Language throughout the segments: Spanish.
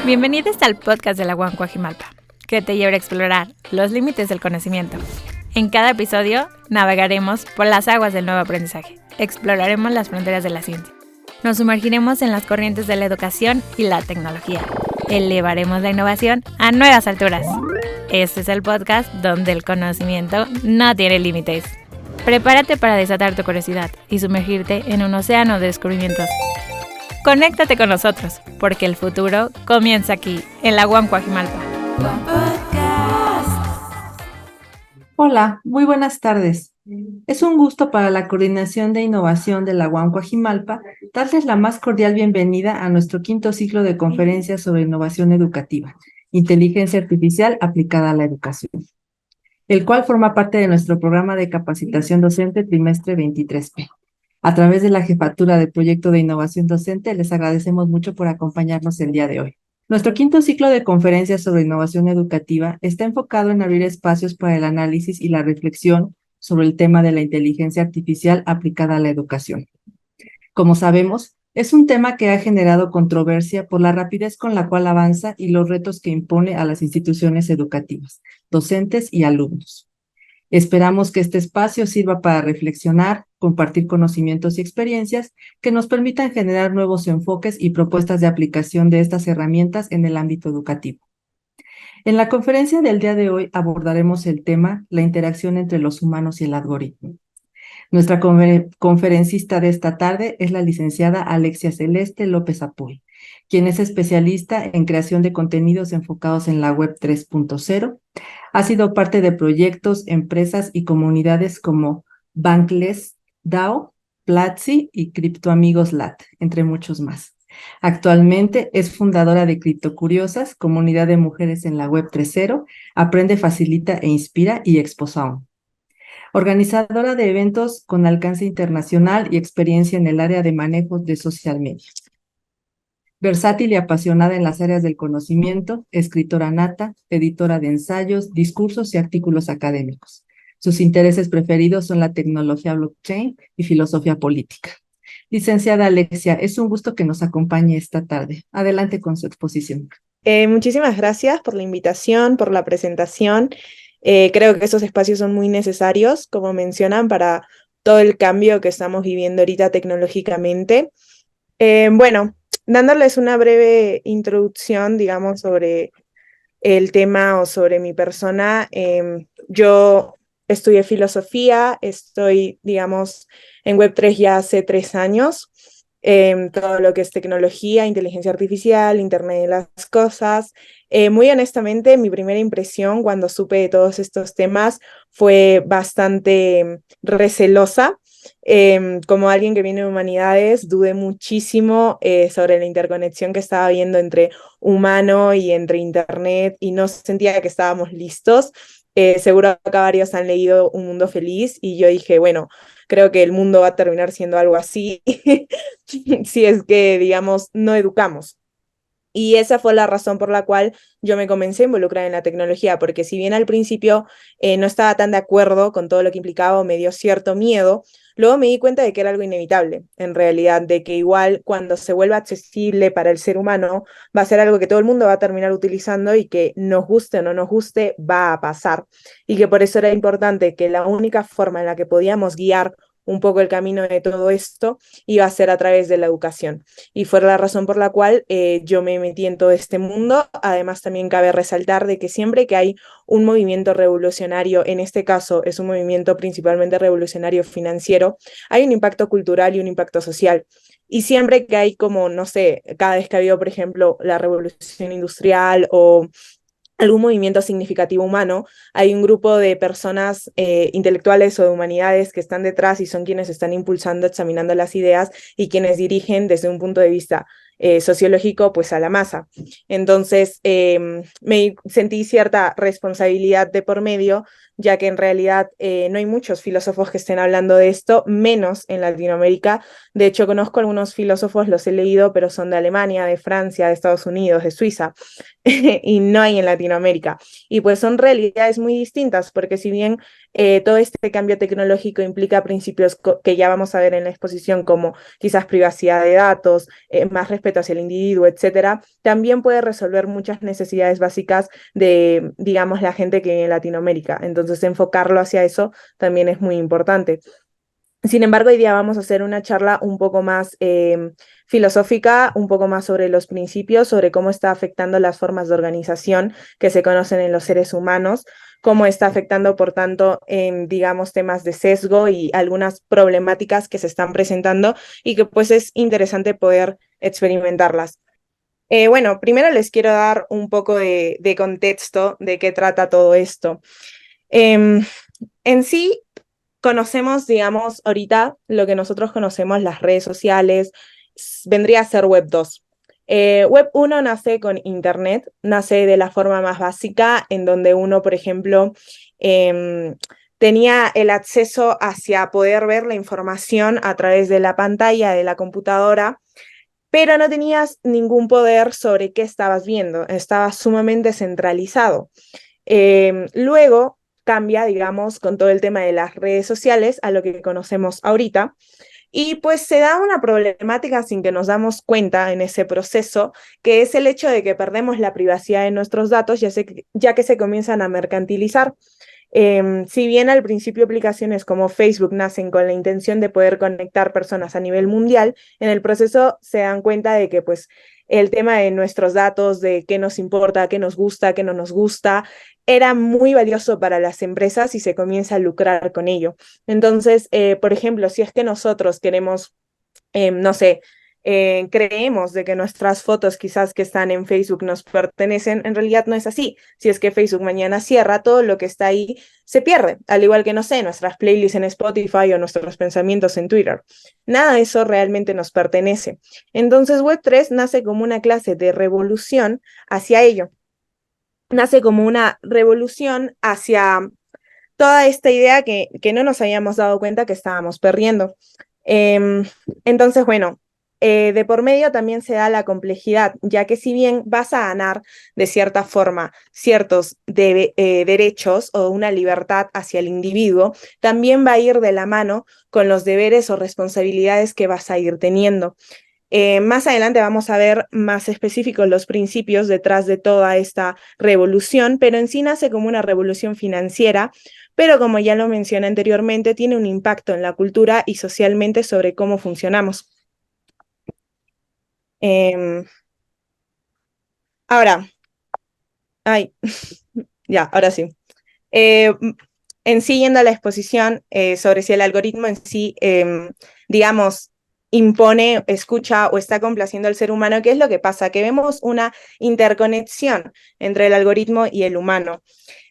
Bienvenidos al podcast de la UAM Coajimalpa, que te llevará a explorar los límites del conocimiento. En cada episodio navegaremos por las aguas del nuevo aprendizaje, exploraremos las fronteras de la ciencia, nos sumergiremos en las corrientes de la educación y la tecnología, elevaremos la innovación a nuevas alturas. Este es el podcast donde el conocimiento no tiene límites. Prepárate para desatar tu curiosidad y sumergirte en un océano de descubrimientos. Conéctate con nosotros, porque el futuro comienza aquí, en la UAM Coajimalpa. Hola, muy buenas tardes. Es un gusto para la Coordinación de Innovación de la UAM Coajimalpa darles la más cordial bienvenida a nuestro quinto ciclo de conferencias sobre innovación educativa, inteligencia artificial aplicada a la educación, el cual forma parte de nuestro programa de capacitación docente trimestre 23P. A través de la Jefatura del Proyecto de Innovación Docente, les agradecemos mucho por acompañarnos el día de hoy. Nuestro quinto ciclo de conferencias sobre innovación educativa está enfocado en abrir espacios para el análisis y la reflexión sobre el tema de la inteligencia artificial aplicada a la educación. Como sabemos, es un tema que ha generado controversia por la rapidez con la cual avanza y los retos que impone a las instituciones educativas, docentes y alumnos. Esperamos que este espacio sirva para reflexionar, compartir conocimientos y experiencias que nos permitan generar nuevos enfoques y propuestas de aplicación de estas herramientas en el ámbito educativo. En la conferencia del día de hoy abordaremos el tema la interacción entre los humanos y el algoritmo. Nuestra conferencista de esta tarde es la licenciada Alexia Celeste López Apoy, quien es especialista en creación de contenidos enfocados en la Web 3.0. Ha sido parte de proyectos, empresas y comunidades como Bankless DAO, Platzi y Criptoamigos LAT, entre muchos más. Actualmente es fundadora de Criptocuriosas, comunidad de mujeres en la Web 3.0, Aprende, Facilita e Inspira y Exposound. Organizadora de eventos con alcance internacional y experiencia en el área de manejo de social media. Versátil y apasionada en las áreas del conocimiento, escritora nata, editora de ensayos, discursos y artículos académicos. Sus intereses preferidos son la tecnología blockchain y filosofía política. Licenciada Alexia, es un gusto que nos acompañe esta tarde. Adelante con su exposición. Muchísimas gracias por la invitación, por la presentación. Creo que esos espacios son muy necesarios, como mencionan, para todo el cambio que estamos viviendo ahorita tecnológicamente. Bueno, dándoles una breve introducción, digamos, sobre el tema o sobre mi persona, yo estudié filosofía, estoy, digamos, en Web3 ya hace 3 años. Todo lo que es tecnología, inteligencia artificial, Internet de las cosas. Muy honestamente, mi primera impresión cuando supe de todos estos temas fue bastante recelosa. Como alguien que viene de humanidades, dudé muchísimo sobre la interconexión que estaba habiendo entre humano y entre Internet y no sentía que estábamos listos. Seguro acá varios han leído Un Mundo Feliz y yo dije, bueno, creo que el mundo va a terminar siendo algo así si es que, digamos, no educamos. Y esa fue la razón por la cual yo me comencé a involucrar en la tecnología, porque si bien al principio no estaba tan de acuerdo con todo lo que implicaba o me dio cierto miedo, luego me di cuenta de que era algo inevitable, en realidad, de que igual cuando se vuelva accesible para el ser humano, va a ser algo que todo el mundo va a terminar utilizando y que nos guste o no nos guste, va a pasar. Y que por eso era importante que la única forma en la que podíamos guiar un poco el camino de todo esto iba a ser a través de la educación. Y fue la razón por la cual yo me metí en todo este mundo. Además, también cabe resaltar de que siempre que hay un movimiento revolucionario, en este caso es un movimiento principalmente revolucionario financiero, hay un impacto cultural y un impacto social. Y siempre que hay como, no sé, cada vez que ha habido, por ejemplo, la revolución industrial o algún movimiento significativo humano, hay un grupo de personas intelectuales o de humanidades que están detrás y son quienes están impulsando, examinando las ideas y quienes dirigen desde un punto de vista sociológico pues a la masa. Entonces me sentí cierta responsabilidad de por medio ya que en realidad no hay muchos filósofos que estén hablando de esto, menos en Latinoamérica. De hecho, conozco algunos filósofos, los he leído, pero son de Alemania, de Francia, de Estados Unidos, de Suiza, y no hay en Latinoamérica. Y pues son realidades muy distintas, porque si bien todo este cambio tecnológico implica principios que ya vamos a ver en la exposición, como quizás privacidad de datos, más respeto hacia el individuo, etcétera, también puede resolver muchas necesidades básicas de, digamos, la gente que vive en Latinoamérica. Entonces, enfocarlo hacia eso también es muy importante. Sin embargo, hoy día vamos a hacer una charla un poco más filosófica, un poco más sobre los principios, sobre cómo está afectando las formas de organización que se conocen en los seres humanos, cómo está afectando, por tanto, en, digamos, temas de sesgo y algunas problemáticas que se están presentando y que pues es interesante poder experimentarlas. Bueno, primero les quiero dar un poco de contexto de qué trata todo esto. En sí, conocemos, digamos, ahorita lo que nosotros conocemos, las redes sociales, vendría a ser Web 2. Web 1 nace con Internet, nace de la forma más básica, en donde uno, por ejemplo, tenía el acceso hacia poder ver la información a través de la pantalla de la computadora, pero no tenías ningún poder sobre qué estabas viendo, estaba sumamente centralizado. Luego cambia, digamos, con todo el tema de las redes sociales a lo que conocemos ahorita, y pues se da una problemática sin que nos damos cuenta en ese proceso, que es el hecho de que perdemos la privacidad de nuestros datos, ya que se comienzan a mercantilizar. Si bien al principio aplicaciones como Facebook nacen con la intención de poder conectar personas a nivel mundial, en el proceso se dan cuenta de que pues el tema de nuestros datos, de qué nos importa, qué nos gusta, qué no nos gusta, era muy valioso para las empresas y se comienza a lucrar con ello. Entonces, por ejemplo, si es que nosotros queremos, no sé, creemos de que nuestras fotos quizás que están en Facebook nos pertenecen, en realidad no es así. Si es que Facebook mañana cierra, todo lo que está ahí se pierde, al igual que, no sé, nuestras playlists en Spotify o nuestros pensamientos en Twitter. Nada de eso realmente nos pertenece. Entonces, Web3 nace como una clase de revolución hacia ello. Nace como una revolución hacia toda esta idea que no nos habíamos dado cuenta que estábamos perdiendo. Entonces, bueno, de por medio también se da la complejidad, ya que si bien vas a ganar de cierta forma ciertos derechos o una libertad hacia el individuo, también va a ir de la mano con los deberes o responsabilidades que vas a ir teniendo. Más adelante vamos a ver más específicos los principios detrás de toda esta revolución, pero en sí nace como una revolución financiera, pero como ya lo mencioné anteriormente, tiene un impacto en la cultura y socialmente sobre cómo funcionamos. Ahora, ay, ya, ahora sí. En sí, yendo a la exposición sobre si el algoritmo en sí, digamos, impone, escucha o está complaciendo al ser humano, ¿qué es lo que pasa? Que vemos una interconexión entre el algoritmo y el humano.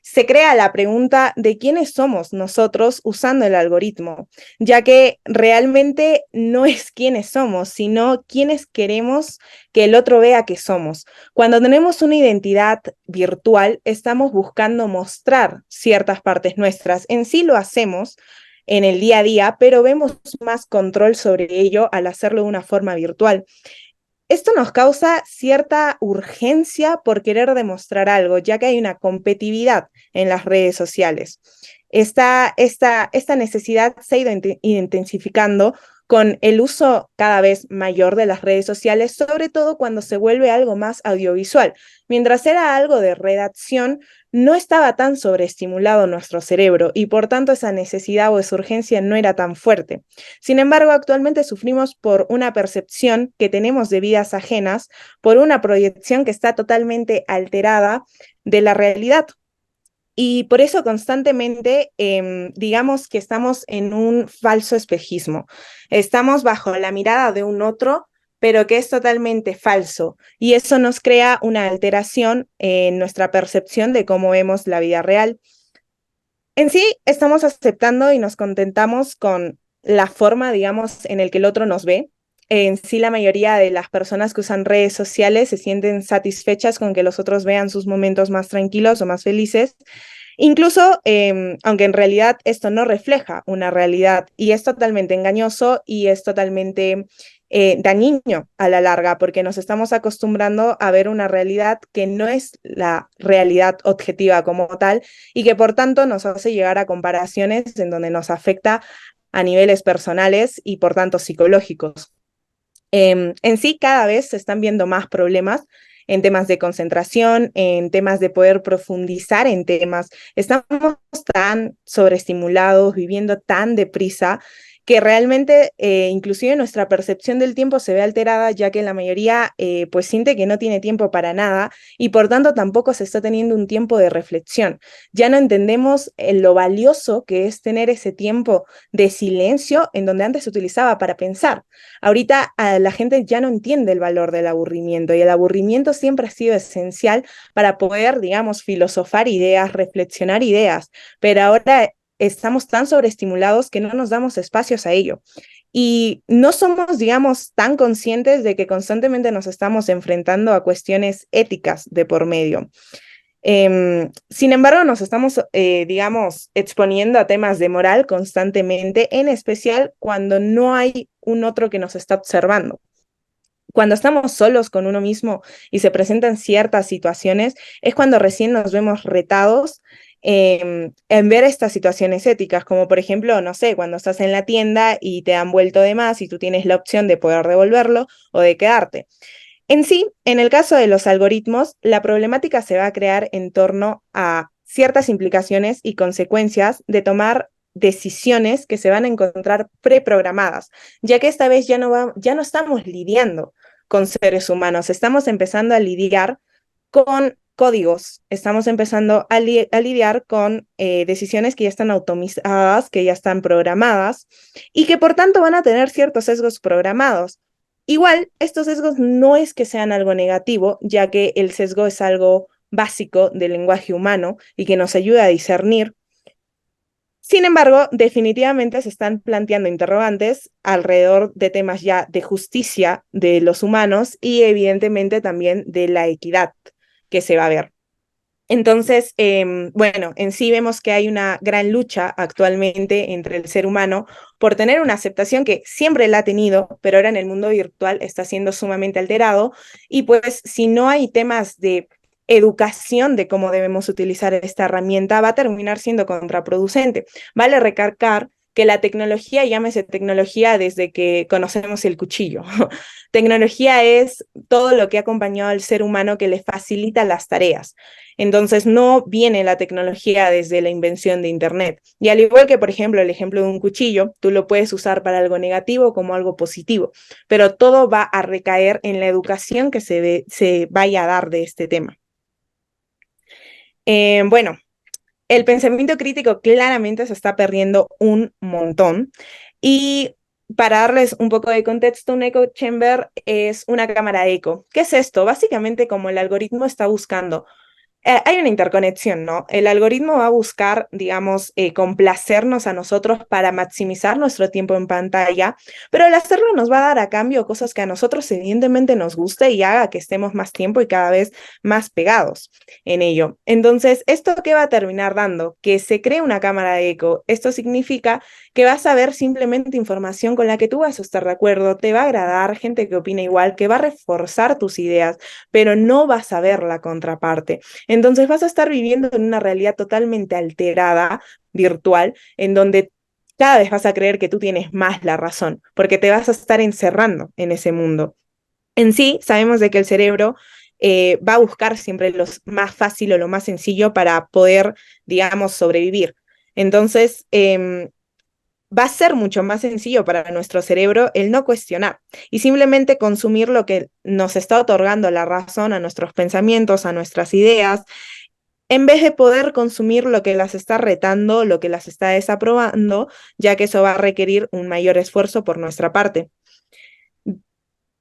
Se crea la pregunta de quiénes somos nosotros usando el algoritmo, ya que realmente no es quiénes somos, sino quiénes queremos que el otro vea que somos. Cuando tenemos una identidad virtual, estamos buscando mostrar ciertas partes nuestras. En sí lo hacemos en el día a día, pero vemos más control sobre ello al hacerlo de una forma virtual. Esto nos causa cierta urgencia por querer demostrar algo, ya que hay una competitividad en las redes sociales. Esta necesidad se ha ido intensificando con el uso cada vez mayor de las redes sociales, sobre todo cuando se vuelve algo más audiovisual. Mientras era algo de redacción, no estaba tan sobreestimulado nuestro cerebro y por tanto esa necesidad o esa urgencia no era tan fuerte. Sin embargo, actualmente sufrimos por una percepción que tenemos de vidas ajenas, por una proyección que está totalmente alterada de la realidad. Y por eso constantemente, digamos que estamos en un falso espejismo. Estamos bajo la mirada de un otro, pero que es totalmente falso. Y eso nos crea una alteración en nuestra percepción de cómo vemos la vida real. En sí, estamos aceptando y nos contentamos con la forma, digamos, en el que el otro nos ve. En sí, la mayoría de las personas que usan redes sociales se sienten satisfechas con que los otros vean sus momentos más tranquilos o más felices. Incluso, aunque en realidad esto no refleja una realidad y es totalmente engañoso y es totalmente dañino a la larga, porque nos estamos acostumbrando a ver una realidad que no es la realidad objetiva como tal y que por tanto nos hace llegar a comparaciones en donde nos afecta a niveles personales y por tanto psicológicos. En sí, cada vez se están viendo más problemas en temas de concentración, en temas de poder profundizar en temas. Estamos tan sobreestimulados, viviendo tan deprisa, que realmente inclusive nuestra percepción del tiempo se ve alterada, ya que la mayoría pues siente que no tiene tiempo para nada y por tanto tampoco se está teniendo un tiempo de reflexión. Ya no entendemos lo valioso que es tener ese tiempo de silencio en donde antes se utilizaba para pensar. Ahorita la gente ya no entiende el valor del aburrimiento y el aburrimiento siempre ha sido esencial para poder, digamos, filosofar ideas, reflexionar ideas, pero ahora estamos tan sobreestimulados que no nos damos espacios a ello. Y no somos, digamos, tan conscientes de que constantemente nos estamos enfrentando a cuestiones éticas de por medio. Sin embargo, nos estamos, digamos, exponiendo a temas de moral constantemente, en especial cuando no hay un otro que nos está observando. Cuando estamos solos con uno mismo y se presentan ciertas situaciones, es cuando recién nos vemos retados en ver estas situaciones éticas, como por ejemplo, no sé, cuando estás en la tienda y te han vuelto de más y tú tienes la opción de poder devolverlo o de quedarte. En sí, en el caso de los algoritmos, la problemática se va a crear en torno a ciertas implicaciones y consecuencias de tomar decisiones que se van a encontrar preprogramadas, ya que esta vez ya no estamos lidiando con seres humanos, estamos empezando a lidiar con códigos, estamos empezando a lidiar con decisiones que ya están automatizadas, que ya están programadas y que por tanto van a tener ciertos sesgos programados. Igual, estos sesgos no es que sean algo negativo, ya que el sesgo es algo básico del lenguaje humano y que nos ayuda a discernir. Sin embargo, definitivamente se están planteando interrogantes alrededor de temas ya de justicia de los humanos y evidentemente también de la equidad que se va a ver. Entonces, bueno, en sí vemos que hay una gran lucha actualmente entre el ser humano por tener una aceptación que siempre la ha tenido, pero ahora en el mundo virtual está siendo sumamente alterado. Y pues si no hay temas de educación de cómo debemos utilizar esta herramienta, va a terminar siendo contraproducente. Vale recalcar que la tecnología, llámese tecnología desde que conocemos el cuchillo. Tecnología es todo lo que ha acompañado al ser humano que le facilita las tareas. Entonces no viene la tecnología desde la invención de Internet. Y al igual que, por ejemplo, el ejemplo de un cuchillo, tú lo puedes usar para algo negativo como algo positivo, pero todo va a recaer en la educación que se vaya a dar de este tema. Bueno, el pensamiento crítico claramente se está perdiendo un montón y para darles un poco de contexto, un echo chamber es una cámara de eco. ¿Qué es esto? Básicamente, como el algoritmo está buscando hay una interconexión, ¿no? El algoritmo va a buscar, digamos, complacernos a nosotros para maximizar nuestro tiempo en pantalla, pero al hacerlo nos va a dar a cambio cosas que a nosotros evidentemente nos guste y haga que estemos más tiempo y cada vez más pegados en ello. Entonces, ¿esto qué va a terminar dando? Que se cree una cámara de eco. Esto significa que vas a ver simplemente información con la que tú vas a estar de acuerdo, te va a agradar gente que opina igual, que va a reforzar tus ideas, pero no vas a ver la contraparte. Entonces vas a estar viviendo en una realidad totalmente alterada, virtual, en donde cada vez vas a creer que tú tienes más la razón, porque te vas a estar encerrando en ese mundo. En sí, sabemos de que el cerebro va a buscar siempre lo más fácil o lo más sencillo para poder, digamos, sobrevivir. Entonces, va a ser mucho más sencillo para nuestro cerebro el no cuestionar y simplemente consumir lo que nos está otorgando la razón a nuestros pensamientos, a nuestras ideas, en vez de poder consumir lo que las está retando, lo que las está desaprobando, ya que eso va a requerir un mayor esfuerzo por nuestra parte.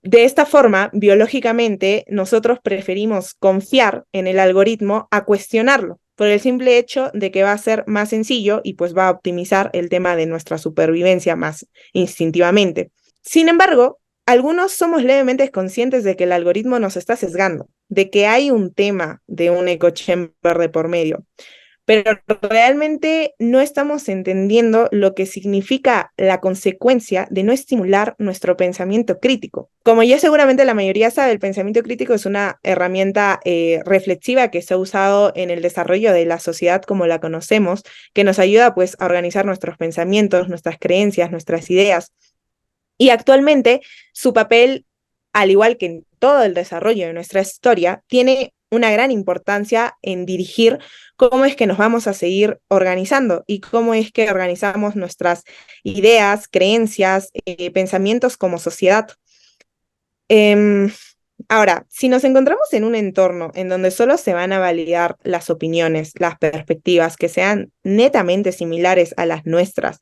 De esta forma, biológicamente, nosotros preferimos confiar en el algoritmo a cuestionarlo, por el simple hecho de que va a ser más sencillo y pues va a optimizar el tema de nuestra supervivencia más instintivamente. Sin embargo, algunos somos levemente conscientes de que el algoritmo nos está sesgando, de que hay un tema de un echo chamber de por medio. pero realmente no estamos entendiendo lo que significa la consecuencia de no estimular nuestro pensamiento crítico. Como ya seguramente la mayoría sabe, el pensamiento crítico es una herramienta reflexiva que se ha usado en el desarrollo de la sociedad como la conocemos, que nos ayuda pues a organizar nuestros pensamientos, nuestras creencias, nuestras ideas. Y actualmente su papel, al igual que en todo el desarrollo de nuestra historia, tiene una gran importancia en dirigir cómo es que nos vamos a seguir organizando y cómo es que organizamos nuestras ideas, creencias, pensamientos como sociedad. Em, Ahora, si nos encontramos en un entorno en donde solo se van a validar las opiniones, las perspectivas que sean netamente similares a las nuestras,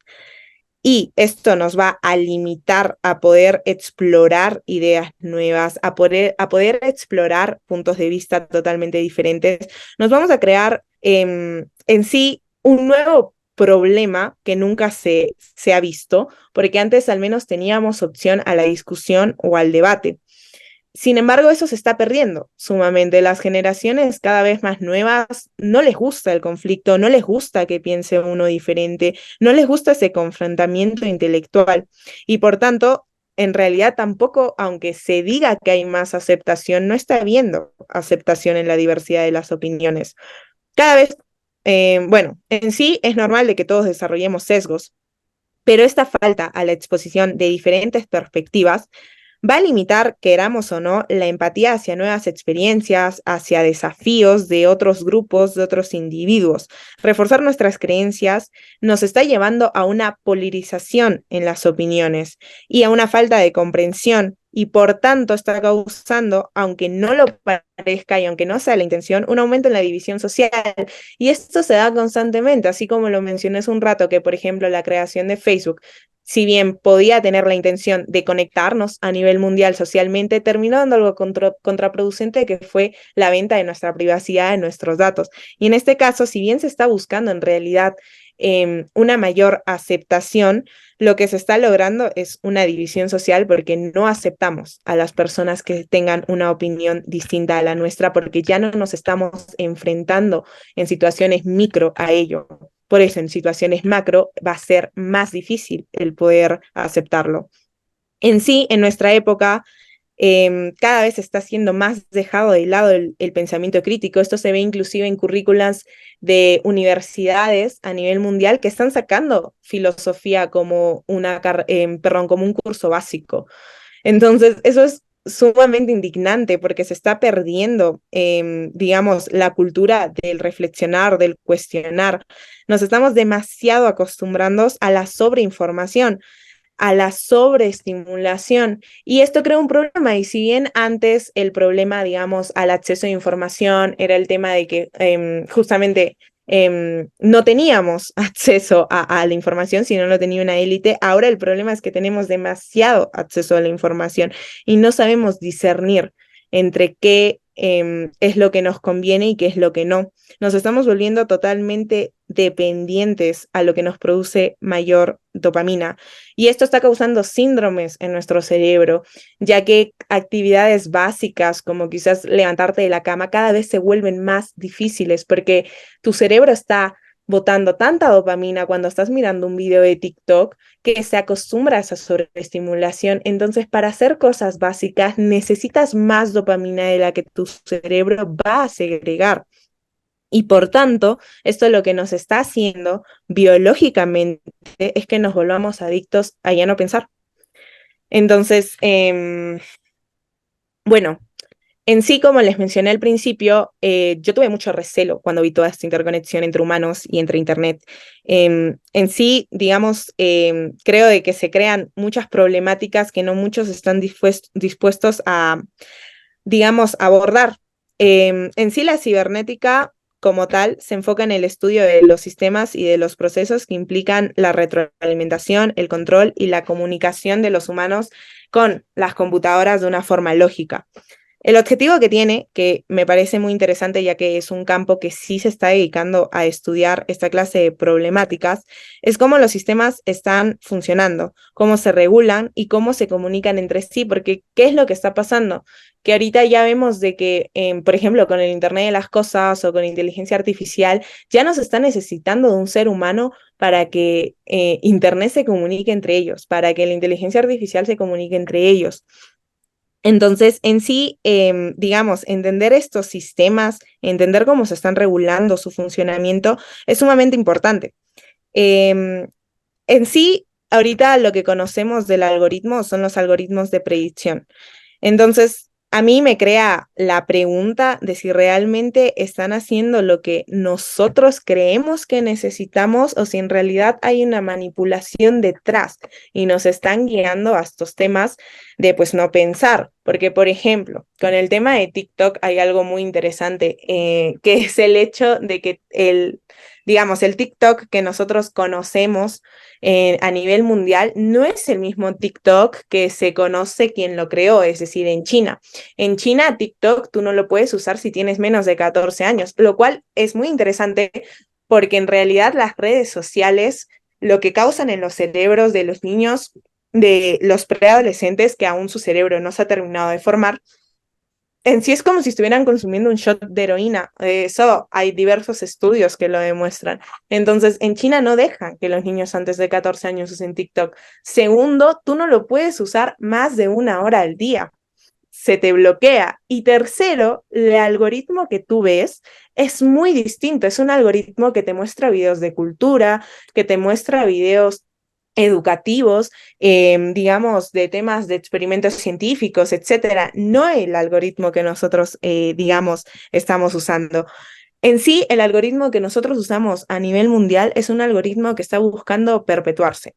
y esto nos va a limitar a poder explorar ideas nuevas, a poder explorar puntos de vista totalmente diferentes, nos vamos a crear en sí un nuevo problema que nunca se ha visto, porque antes al menos teníamos opción a la discusión o al debate. Sin embargo, eso se está perdiendo sumamente. Las generaciones cada vez más nuevas no les gusta el conflicto, no les gusta que piense uno diferente, no les gusta ese confrontamiento intelectual. Y por tanto, en realidad tampoco, aunque se diga que hay más aceptación, no está habiendo aceptación en la diversidad de las opiniones. Cada vez, bueno, en sí es normal de que todos desarrollemos sesgos, pero esta falta a la exposición de diferentes perspectivas va a limitar, queramos o no, la empatía hacia nuevas experiencias, hacia desafíos de otros grupos, de otros individuos. Reforzar nuestras creencias nos está llevando a una polarización en las opiniones y a una falta de comprensión, y por tanto está causando, aunque no lo parezca y aunque no sea la intención, un aumento en la división social. Y esto se da constantemente, así como lo mencioné hace un rato, que por ejemplo la creación de Facebook, si bien podía tener la intención de conectarnos a nivel mundial socialmente, terminó dando algo contraproducente, que fue la venta de nuestra privacidad, de nuestros datos. Y en este caso, si bien se está buscando en realidad una mayor aceptación, lo que se está logrando es una división social, porque no aceptamos a las personas que tengan una opinión distinta a la nuestra, porque ya no nos estamos enfrentando en situaciones micro a ello. Por eso, en situaciones macro va a ser más difícil el poder aceptarlo. En sí, en nuestra época, cada vez está siendo más dejado de lado el pensamiento crítico. Esto se ve inclusive en currículas de universidades a nivel mundial que están sacando filosofía como como un curso básico. Entonces, eso es sumamente indignante, porque se está perdiendo, digamos, la cultura del reflexionar, del cuestionar. Nos estamos demasiado acostumbrando a la sobreinformación, a la sobreestimulación, y esto crea un problema. Y si bien antes el problema, digamos, al acceso a información era el tema de que justamente no teníamos acceso a la información, si no lo tenía una élite, ahora el problema es que tenemos demasiado acceso a la información y no sabemos discernir entre qué es lo que nos conviene y qué es lo que no. Nos estamos volviendo totalmente dependientes a lo que nos produce mayor dopamina, y esto está causando síndromes en nuestro cerebro, ya que actividades básicas como quizás levantarte de la cama cada vez se vuelven más difíciles, porque tu cerebro está botando tanta dopamina cuando estás mirando un video de TikTok que se acostumbra a esa sobreestimulación. Entonces, para hacer cosas básicas necesitas más dopamina de la que tu cerebro va a segregar. Y por tanto, esto lo que nos está haciendo biológicamente es que nos volvamos adictos a ya no pensar. Entonces, bueno, en sí, como les mencioné al principio, yo tuve mucho recelo cuando vi toda esta interconexión entre humanos y entre Internet. En sí, digamos, creo de que se crean muchas problemáticas que no muchos están dispuestos a, digamos, abordar. En sí, la cibernética como tal se enfoca en el estudio de los sistemas y de los procesos que implican la retroalimentación, el control y la comunicación de los humanos con las computadoras de una forma lógica. El objetivo que tiene, que me parece muy interesante ya que es un campo que sí se está dedicando a estudiar esta clase de problemáticas, es cómo los sistemas están funcionando, cómo se regulan y cómo se comunican entre sí, porque ¿qué es lo que está pasando? Que ahorita ya vemos de que, por ejemplo, con el Internet de las Cosas o con inteligencia artificial, ya no se está necesitando de un ser humano para que Internet se comunique entre ellos, para que la inteligencia artificial se comunique entre ellos. Entonces, en sí, digamos, entender estos sistemas, entender cómo se están regulando su funcionamiento, es sumamente importante. Em, en sí, ahorita lo que conocemos del algoritmo son los algoritmos de predicción. Entonces, a mí me crea la pregunta de si realmente están haciendo lo que nosotros creemos que necesitamos o si en realidad hay una manipulación detrás y nos están guiando a estos temas de pues no pensar. Porque, por ejemplo, con el tema de TikTok hay algo muy interesante, que es el hecho de que digamos, el TikTok que nosotros conocemos a nivel mundial no es el mismo TikTok que se conoce quien lo creó, es decir, en China. En China, TikTok tú no lo puedes usar si tienes menos de 14 años, lo cual es muy interesante porque en realidad las redes sociales lo que causan en los cerebros de los niños, de los preadolescentes, que aún su cerebro no se ha terminado de formar, en sí es como si estuvieran consumiendo un shot de heroína. Eso hay diversos estudios que lo demuestran. Entonces, en China no dejan que los niños antes de 14 años usen TikTok. Segundo, tú no lo puedes usar más de 1 hora al día. Se te bloquea. Y tercero, el algoritmo que tú ves es muy distinto. Es un algoritmo que te muestra videos de cultura, que te muestra videos educativos, digamos, de temas de experimentos científicos, etcétera, no el algoritmo que nosotros, digamos, estamos usando. En sí, el algoritmo que nosotros usamos a nivel mundial es un algoritmo que está buscando perpetuarse,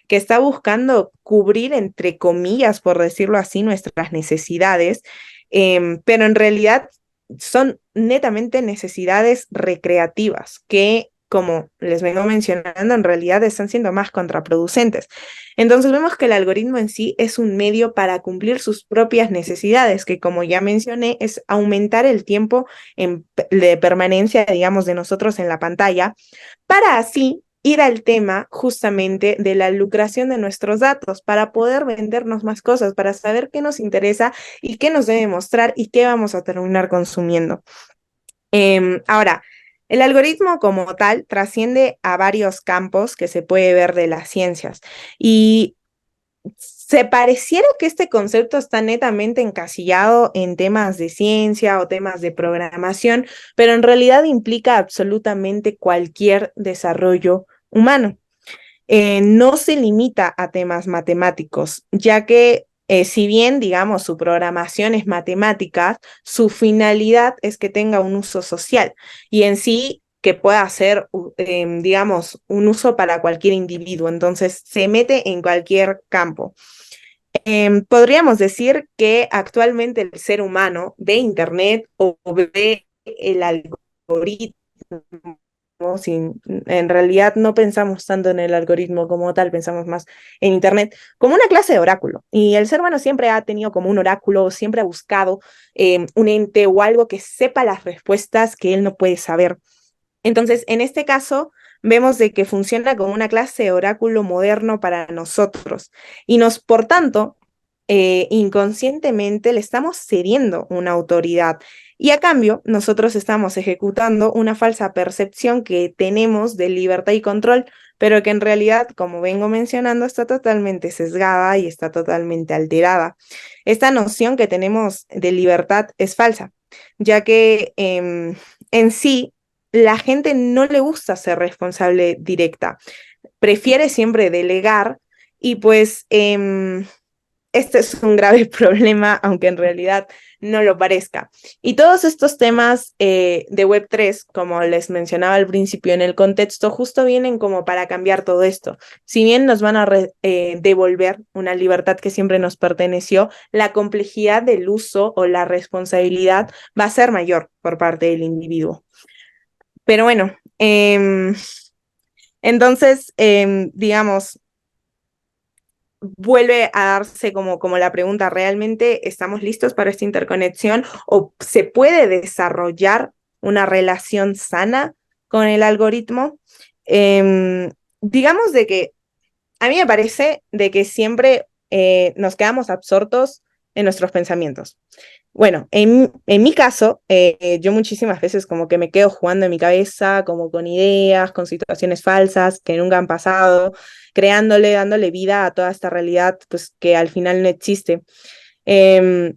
que está buscando cubrir, entre comillas, por decirlo así, nuestras necesidades, pero en realidad son netamente necesidades recreativas que, como les vengo mencionando, en realidad están siendo más contraproducentes. Entonces vemos que el algoritmo en sí es un medio para cumplir sus propias necesidades, que como ya mencioné, es aumentar el tiempo de permanencia, digamos, de nosotros en la pantalla, para así ir al tema justamente de la lucración de nuestros datos, para poder vendernos más cosas, para saber qué nos interesa y qué nos debe mostrar y qué vamos a terminar consumiendo. Ahora, el algoritmo como tal trasciende a varios campos que se puede ver de las ciencias y se pareciera que este concepto está netamente encasillado en temas de ciencia o temas de programación, pero en realidad implica absolutamente cualquier desarrollo humano. No se limita a temas matemáticos, ya que si bien, digamos, su programación es matemática, su finalidad es que tenga un uso social y en sí que pueda ser, digamos, un uso para cualquier individuo. Entonces, se mete en cualquier campo. Podríamos decir que actualmente el ser humano ve Internet o ve el algoritmo, en realidad no pensamos tanto en el algoritmo como tal, pensamos más en Internet, como una clase de oráculo. Y el ser humano siempre ha tenido como un oráculo, siempre ha buscado un ente o algo que sepa las respuestas que él no puede saber. Entonces, en este caso, vemos de que funciona como una clase de oráculo moderno para nosotros. Y por tanto, inconscientemente le estamos cediendo una autoridad. Y a cambio, nosotros estamos ejecutando una falsa percepción que tenemos de libertad y control, pero que en realidad, como vengo mencionando, está totalmente sesgada y está totalmente alterada. Esta noción que tenemos de libertad es falsa, ya que en sí la gente no le gusta ser responsable directa, prefiere siempre delegar y pues este es un grave problema, aunque en realidad no lo parezca. Y todos estos temas de Web3, como les mencionaba al principio en el contexto, justo vienen como para cambiar todo esto. Si bien nos van a devolver una libertad que siempre nos perteneció, la complejidad del uso o la responsabilidad va a ser mayor por parte del individuo. Pero bueno, entonces, digamos, vuelve a darse como la pregunta, ¿realmente estamos listos para esta interconexión o se puede desarrollar una relación sana con el algoritmo? Digamos de que a mí me parece de que siempre nos quedamos absortos en nuestros pensamientos. Bueno, en mi caso, yo muchísimas veces como que me quedo jugando en mi cabeza, como con ideas, con situaciones falsas que nunca han pasado, dándole vida a toda esta realidad, pues que al final no existe. Em,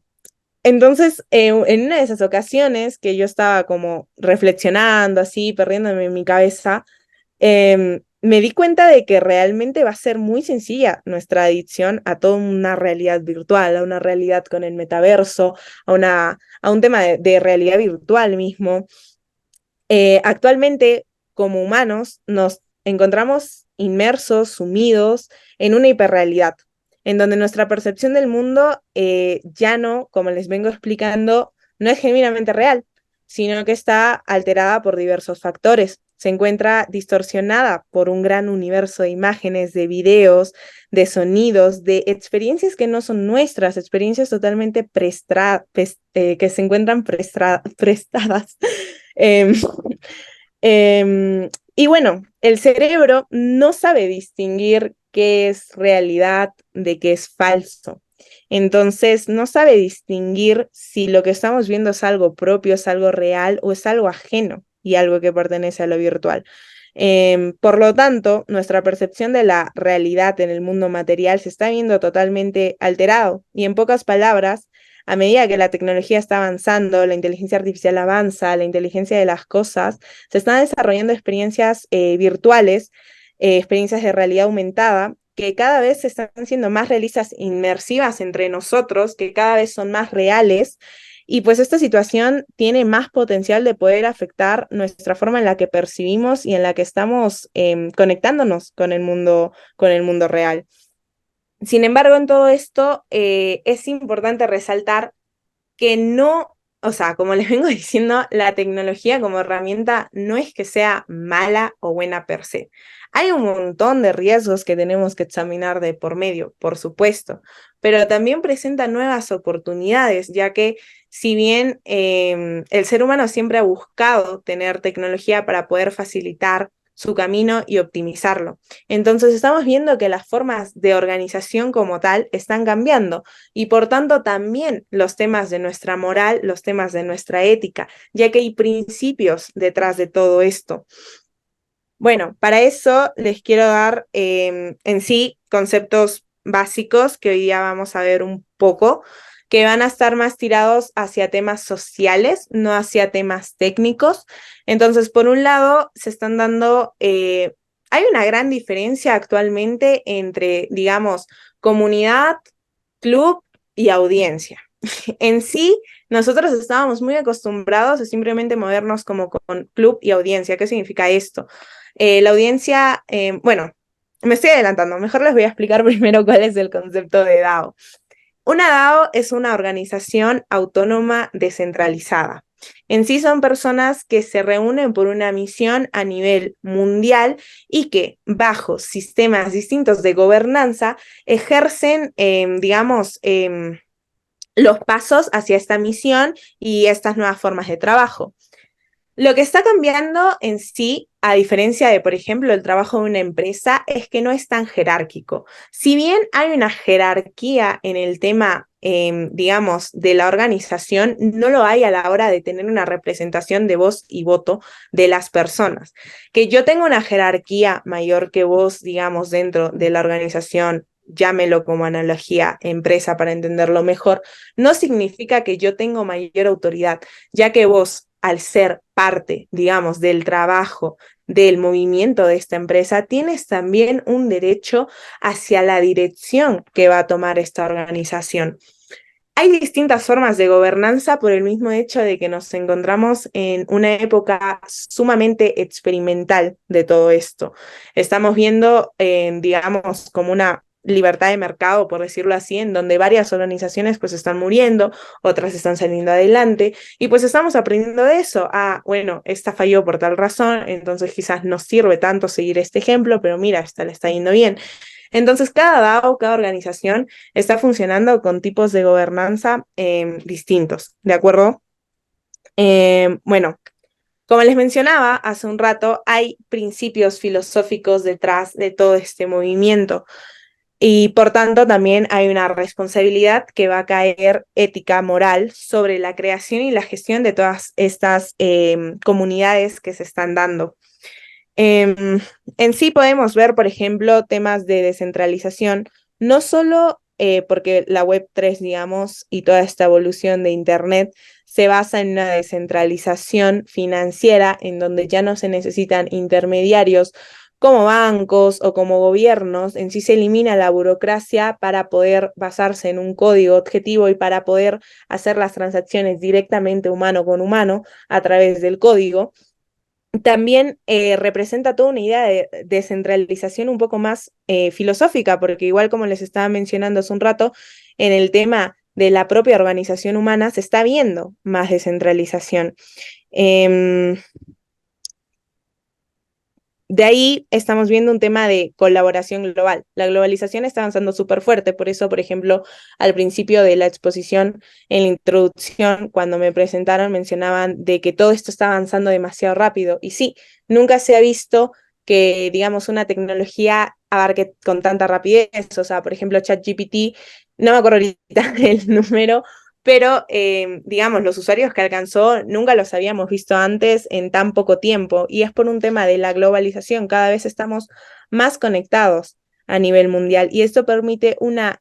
entonces, en una de esas ocasiones que yo estaba como reflexionando, así, perdiéndome en mi cabeza, me di cuenta de que realmente va a ser muy sencilla nuestra adicción a toda una realidad virtual, a una realidad con el metaverso, a un tema de realidad virtual mismo. Actualmente, como humanos, nos encontramos inmersos, sumidos en una hiperrealidad, en donde nuestra percepción del mundo ya no, como les vengo explicando, no es genuinamente real, sino que está alterada por diversos factores. Se encuentra distorsionada por un gran universo de imágenes, de videos, de sonidos, de experiencias que no son nuestras, experiencias totalmente que se encuentran prestadas. Em, y bueno, el cerebro no sabe distinguir qué es realidad de qué es falso. Entonces, no sabe distinguir si lo que estamos viendo es algo propio, es algo real o es algo ajeno y algo que pertenece a lo virtual. Por lo tanto, nuestra percepción de la realidad en el mundo material se está viendo totalmente alterado. Y en pocas palabras, a medida que la tecnología está avanzando, la inteligencia artificial avanza, la inteligencia de las cosas, se están desarrollando experiencias virtuales, experiencias de realidad aumentada, que cada vez están siendo más realistas, inmersivas entre nosotros, que cada vez son más reales. Y pues esta situación tiene más potencial de poder afectar nuestra forma en la que percibimos y en la que estamos conectándonos con el mundo real. Sin embargo, en todo esto es importante resaltar que no, o sea, como les vengo diciendo, la tecnología como herramienta no es que sea mala o buena per se. Hay un montón de riesgos que tenemos que examinar de por medio, por supuesto, pero también presenta nuevas oportunidades, ya que si bien el ser humano siempre ha buscado tener tecnología para poder facilitar su camino y optimizarlo. Entonces estamos viendo que las formas de organización como tal están cambiando y por tanto también los temas de nuestra moral, los temas de nuestra ética, ya que hay principios detrás de todo esto. Bueno, para eso les quiero dar en sí conceptos básicos que hoy día vamos a ver un poco, que van a estar más tirados hacia temas sociales, no hacia temas técnicos. Entonces, por un lado, se están dando, hay una gran diferencia actualmente entre, digamos, comunidad, club y audiencia. En sí, nosotros estábamos muy acostumbrados a simplemente movernos como con club y audiencia. ¿Qué significa esto? La audiencia, bueno, me estoy adelantando, mejor les voy a explicar primero cuál es el concepto de DAO. Una DAO es una organización autónoma descentralizada. En sí son personas que se reúnen por una misión a nivel mundial y que bajo sistemas distintos de gobernanza ejercen, digamos, los pasos hacia esta misión y estas nuevas formas de trabajo. Lo que está cambiando en sí, a diferencia de, por ejemplo, el trabajo de una empresa, es que no es tan jerárquico. Si bien hay una jerarquía en el tema, digamos, de la organización, no lo hay a la hora de tener una representación de voz y voto de las personas. Que yo tenga una jerarquía mayor que vos, digamos, dentro de la organización, llámelo como analogía empresa para entenderlo mejor, no significa que yo tengo mayor autoridad, ya que vos, al ser parte, digamos, del trabajo, del movimiento de esta empresa, tienes también un derecho hacia la dirección que va a tomar esta organización. Hay distintas formas de gobernanza por el mismo hecho de que nos encontramos en una época sumamente experimental de todo esto. Estamos viendo, digamos, como una libertad de mercado, por decirlo así, en donde varias organizaciones pues están muriendo, otras están saliendo adelante, y pues estamos aprendiendo de eso. Ah, bueno, esta falló por tal razón, entonces quizás no sirve tanto seguir este ejemplo, pero mira, esta le está yendo bien. Entonces, cada DAO, cada organización está funcionando con tipos de gobernanza distintos, ¿de acuerdo? Bueno, como les mencionaba hace un rato, hay principios filosóficos detrás de todo este movimiento y por tanto también hay una responsabilidad que va a caer ética, moral, sobre la creación y la gestión de todas estas comunidades que se están dando. En sí podemos ver, por ejemplo, temas de descentralización, no solo porque la Web3, digamos, y toda esta evolución de Internet se basa en una descentralización financiera en donde ya no se necesitan intermediarios como bancos o como gobiernos, en sí se elimina la burocracia para poder basarse en un código objetivo y para poder hacer las transacciones directamente humano con humano a través del código. También representa toda una idea de descentralización un poco más filosófica, porque igual como les estaba mencionando hace un rato, en el tema de la propia organización humana se está viendo más descentralización. De ahí estamos viendo un tema de colaboración global. La globalización está avanzando súper fuerte, por eso, por ejemplo, al principio de la exposición, en la introducción, cuando me presentaron, mencionaban de que todo esto está avanzando demasiado rápido. Y sí, nunca se ha visto que, digamos, una tecnología abarque con tanta rapidez. O sea, por ejemplo, ChatGPT, no me acuerdo ahorita el número, pero digamos, los usuarios que alcanzó nunca los habíamos visto antes en tan poco tiempo, y es por un tema de la globalización, cada vez estamos más conectados a nivel mundial, y esto permite una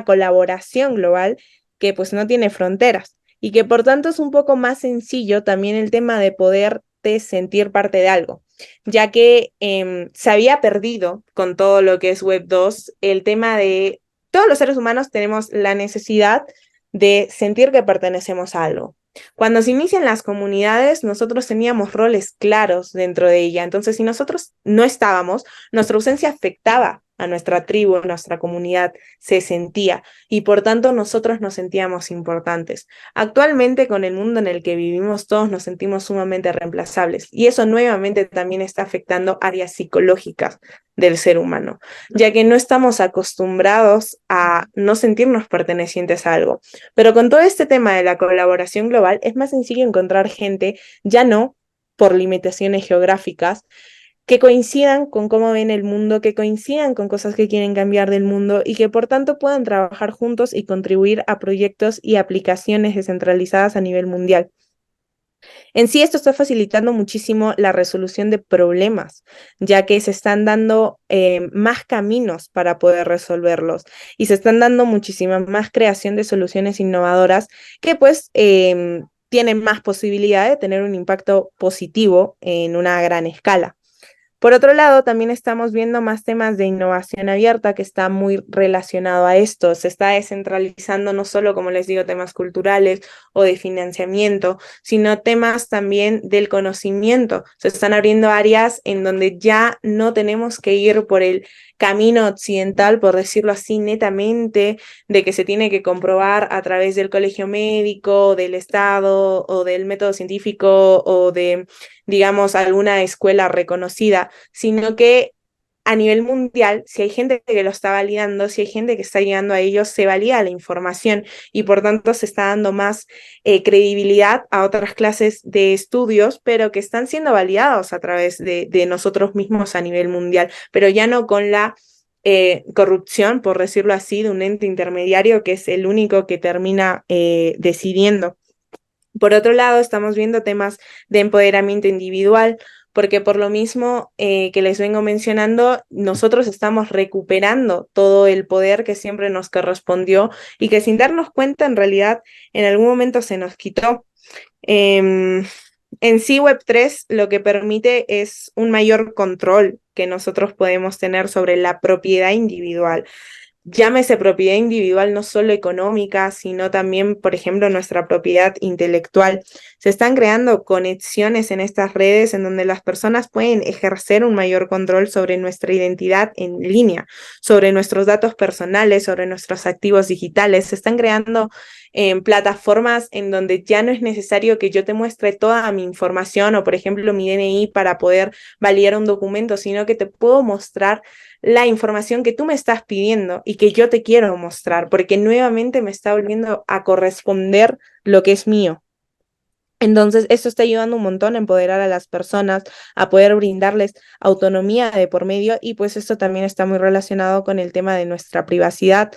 colaboración global que pues no tiene fronteras, y que por tanto es un poco más sencillo también el tema de poderte sentir parte de algo, ya que se había perdido con todo lo que es Web2 el tema de todos los seres humanos tenemos la necesidad de sentir que pertenecemos a algo. Cuando se inician las comunidades, nosotros teníamos roles claros dentro de ella. Entonces, si nosotros no estábamos, nuestra ausencia afectaba a nuestra tribu, a nuestra comunidad, se sentía y por tanto nosotros nos sentíamos importantes. Actualmente, con el mundo en el que vivimos, todos nos sentimos sumamente reemplazables y eso nuevamente también está afectando áreas psicológicas del ser humano, ya que no estamos acostumbrados a no sentirnos pertenecientes a algo. Pero con todo este tema de la colaboración global, es más sencillo encontrar gente, ya no por limitaciones geográficas, que coincidan con cómo ven el mundo, que coincidan con cosas que quieren cambiar del mundo y que por tanto puedan trabajar juntos y contribuir a proyectos y aplicaciones descentralizadas a nivel mundial. En sí, esto está facilitando muchísimo la resolución de problemas, ya que se están dando más caminos para poder resolverlos y se están dando muchísima más creación de soluciones innovadoras que pues tienen más posibilidad de tener un impacto positivo en una gran escala. Por otro lado, también estamos viendo más temas de innovación abierta que está muy relacionado a esto. Se está descentralizando no solo, como les digo, temas culturales o de financiamiento, sino temas también del conocimiento. Se están abriendo áreas en donde ya no tenemos que ir por el camino occidental, por decirlo así, netamente, de que se tiene que comprobar a través del colegio médico, del Estado o del método científico o de, digamos, alguna escuela reconocida, sino que a nivel mundial, si hay gente que lo está validando, si hay gente que está llegando a ellos, se valida la información y por tanto se está dando más credibilidad a otras clases de estudios, pero que están siendo validados a través de nosotros mismos a nivel mundial, pero ya no con la corrupción, por decirlo así, de un ente intermediario que es el único que termina decidiendo. Por otro lado, estamos viendo temas de empoderamiento individual, porque por lo mismo que les vengo mencionando, nosotros estamos recuperando todo el poder que siempre nos correspondió y que sin darnos cuenta en realidad en algún momento se nos quitó. En sí, Web3 lo que permite es un mayor control que nosotros podemos tener sobre la propiedad individual. Llámese propiedad individual no solo económica, sino también, por ejemplo, nuestra propiedad intelectual. Se están creando conexiones en estas redes en donde las personas pueden ejercer un mayor control sobre nuestra identidad en línea, sobre nuestros datos personales, sobre nuestros activos digitales. Se están creando plataformas en donde ya no es necesario que yo te muestre toda mi información o, por ejemplo, mi DNI para poder validar un documento, sino que te puedo mostrar la información que tú me estás pidiendo y que yo te quiero mostrar, porque nuevamente me está volviendo a corresponder lo que es mío. Entonces, esto está ayudando un montón a empoderar a las personas, a poder brindarles autonomía de por medio, y pues esto también está muy relacionado con el tema de nuestra privacidad.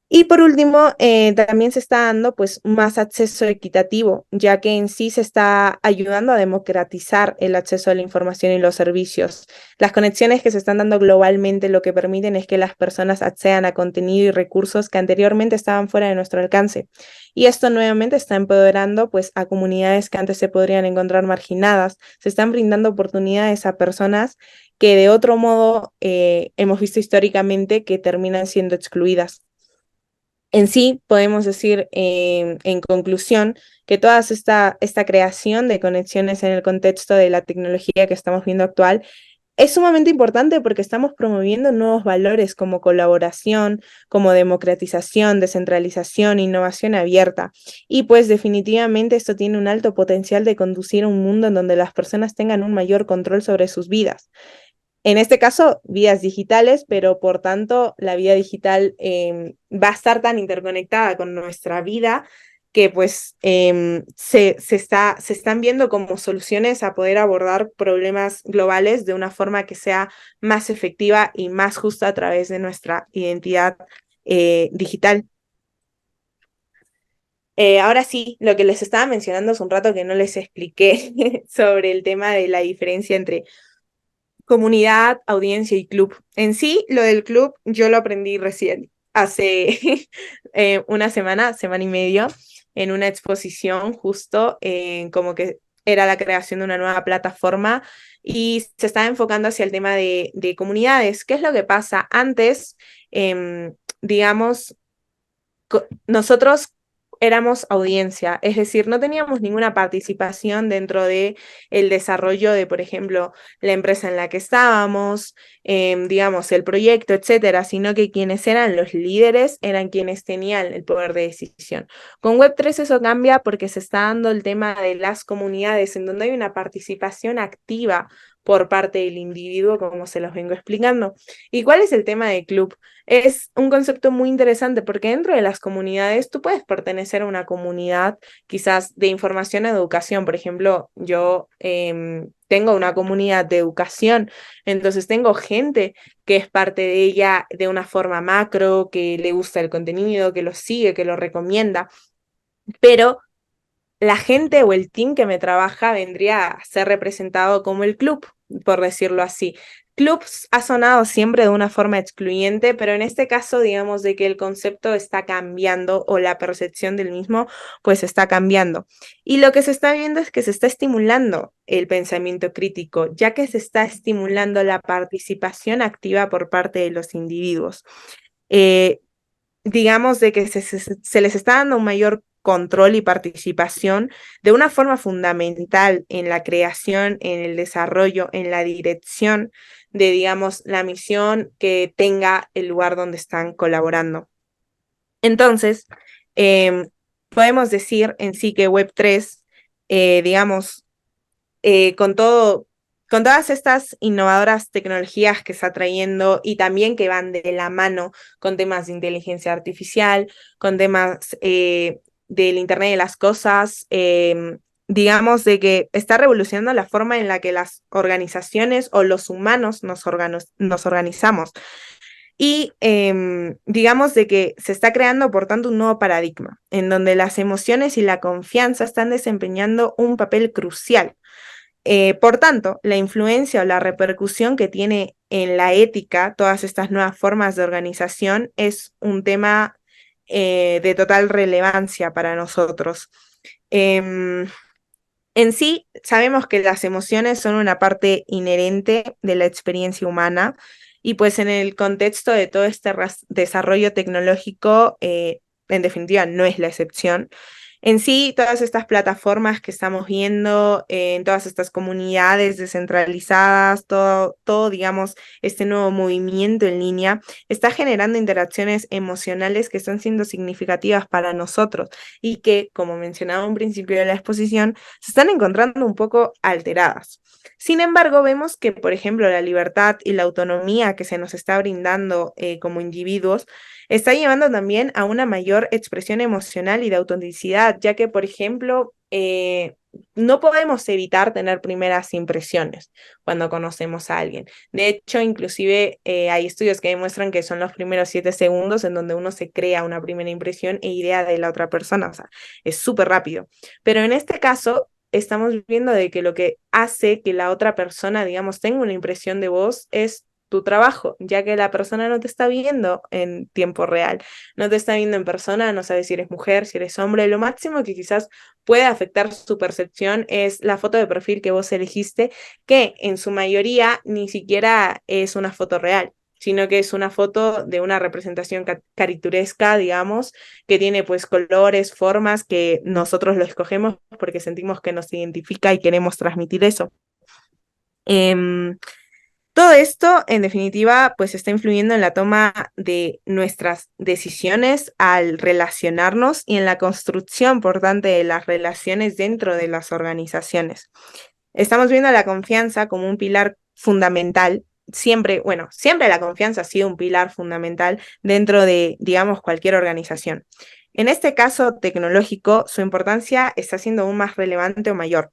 Y por último, también se está dando pues más acceso equitativo, ya que en sí se está ayudando a democratizar el acceso a la información y los servicios. Las conexiones que se están dando globalmente lo que permiten es que las personas accedan a contenido y recursos que anteriormente estaban fuera de nuestro alcance. Y esto nuevamente está empoderando pues a comunidades que antes se podrían encontrar marginadas. Se están brindando oportunidades a personas que de otro modo hemos visto históricamente que terminan siendo excluidas. En sí, podemos decir en conclusión que toda esta creación de conexiones en el contexto de la tecnología que estamos viendo actual es sumamente importante porque estamos promoviendo nuevos valores como colaboración, como democratización, descentralización, innovación abierta. Y pues definitivamente esto tiene un alto potencial de conducir a un mundo en donde las personas tengan un mayor control sobre sus vidas. En este caso, vidas digitales, pero por tanto, la vida digital va a estar tan interconectada con nuestra vida que pues se están viendo como soluciones a poder abordar problemas globales de una forma que sea más efectiva y más justa a través de nuestra identidad digital. Ahora sí, lo que les estaba mencionando hace un rato que no les expliqué sobre el tema de la diferencia entre comunidad, audiencia y club. En sí, lo del club yo lo aprendí recién, hace una semana y media, en una exposición justo, como que era la creación de una nueva plataforma y se estaba enfocando hacia el tema de comunidades. ¿Qué es lo que pasa? Antes, digamos, nosotros éramos audiencia, es decir, no teníamos ninguna participación dentro de el desarrollo de, por ejemplo, la empresa en la que estábamos, digamos, el proyecto, etcétera, sino que quienes eran los líderes eran quienes tenían el poder de decisión. Con Web3 eso cambia porque se está dando el tema de las comunidades en donde hay una participación activa por parte del individuo, como se los vengo explicando. ¿Y cuál es el tema de club? Es un concepto muy interesante porque dentro de las comunidades tú puedes pertenecer a una comunidad quizás de información o educación. Por ejemplo, yo tengo una comunidad de educación, entonces tengo gente que es parte de ella de una forma macro, que le gusta el contenido, que lo sigue, que lo recomienda, pero la gente o el team que me trabaja vendría a ser representado como el club, por decirlo así. Clubs ha sonado siempre de una forma excluyente, pero en este caso, digamos de que el concepto está cambiando o la percepción del mismo, pues está cambiando. Y lo que se está viendo es que se está estimulando el pensamiento crítico, ya que se está estimulando la participación activa por parte de los individuos. Digamos de que se les está dando un mayor control y participación de una forma fundamental en la creación, en el desarrollo, en la dirección de, digamos, la misión que tenga el lugar donde están colaborando. Entonces, podemos decir en sí que Web3, digamos, con todas estas innovadoras tecnologías que está trayendo y también que van de la mano con temas de inteligencia artificial, con temas del Internet de las Cosas, digamos de que está revolucionando la forma en la que las organizaciones o los humanos nos organizamos. Y digamos de que se está creando, por tanto, un nuevo paradigma, en donde las emociones y la confianza están desempeñando un papel crucial. Por tanto, la influencia o la repercusión que tiene en la ética todas estas nuevas formas de organización es un tema de total relevancia para nosotros. En sí, sabemos que las emociones son una parte inherente de la experiencia humana y pues en el contexto de todo este desarrollo tecnológico, en definitiva, no es la excepción. En sí, todas estas plataformas que estamos viendo, en todas estas comunidades descentralizadas, todo, digamos, este nuevo movimiento en línea, está generando interacciones emocionales que están siendo significativas para nosotros y que, como mencionaba en un principio de la exposición, se están encontrando un poco alteradas. Sin embargo, vemos que, por ejemplo, la libertad y la autonomía que se nos está brindando como individuos está llevando también a una mayor expresión emocional y de autenticidad, ya que, por ejemplo, no podemos evitar tener primeras impresiones cuando conocemos a alguien. De hecho, inclusive hay estudios que demuestran que son los primeros 7 segundos en donde uno se crea una primera impresión e idea de la otra persona, o sea, es súper rápido. Pero en este caso, estamos viendo de que lo que hace que la otra persona, digamos, tenga una impresión de vos es tu trabajo, ya que la persona no te está viendo en tiempo real, no te está viendo en persona, no sabe si eres mujer, si eres hombre. Lo máximo que quizás puede afectar su percepción es la foto de perfil que vos elegiste, que en su mayoría ni siquiera es una foto real, sino que es una foto de una representación caricaturesca, digamos, que tiene pues colores, formas que nosotros lo escogemos porque sentimos que nos identifica y queremos transmitir eso. Todo esto, en definitiva, pues está influyendo en la toma de nuestras decisiones al relacionarnos y en la construcción, por tanto, de las relaciones dentro de las organizaciones. Estamos viendo la confianza como un pilar fundamental. Siempre la confianza ha sido un pilar fundamental dentro de, digamos, cualquier organización. En este caso tecnológico, su importancia está siendo aún más relevante o mayor.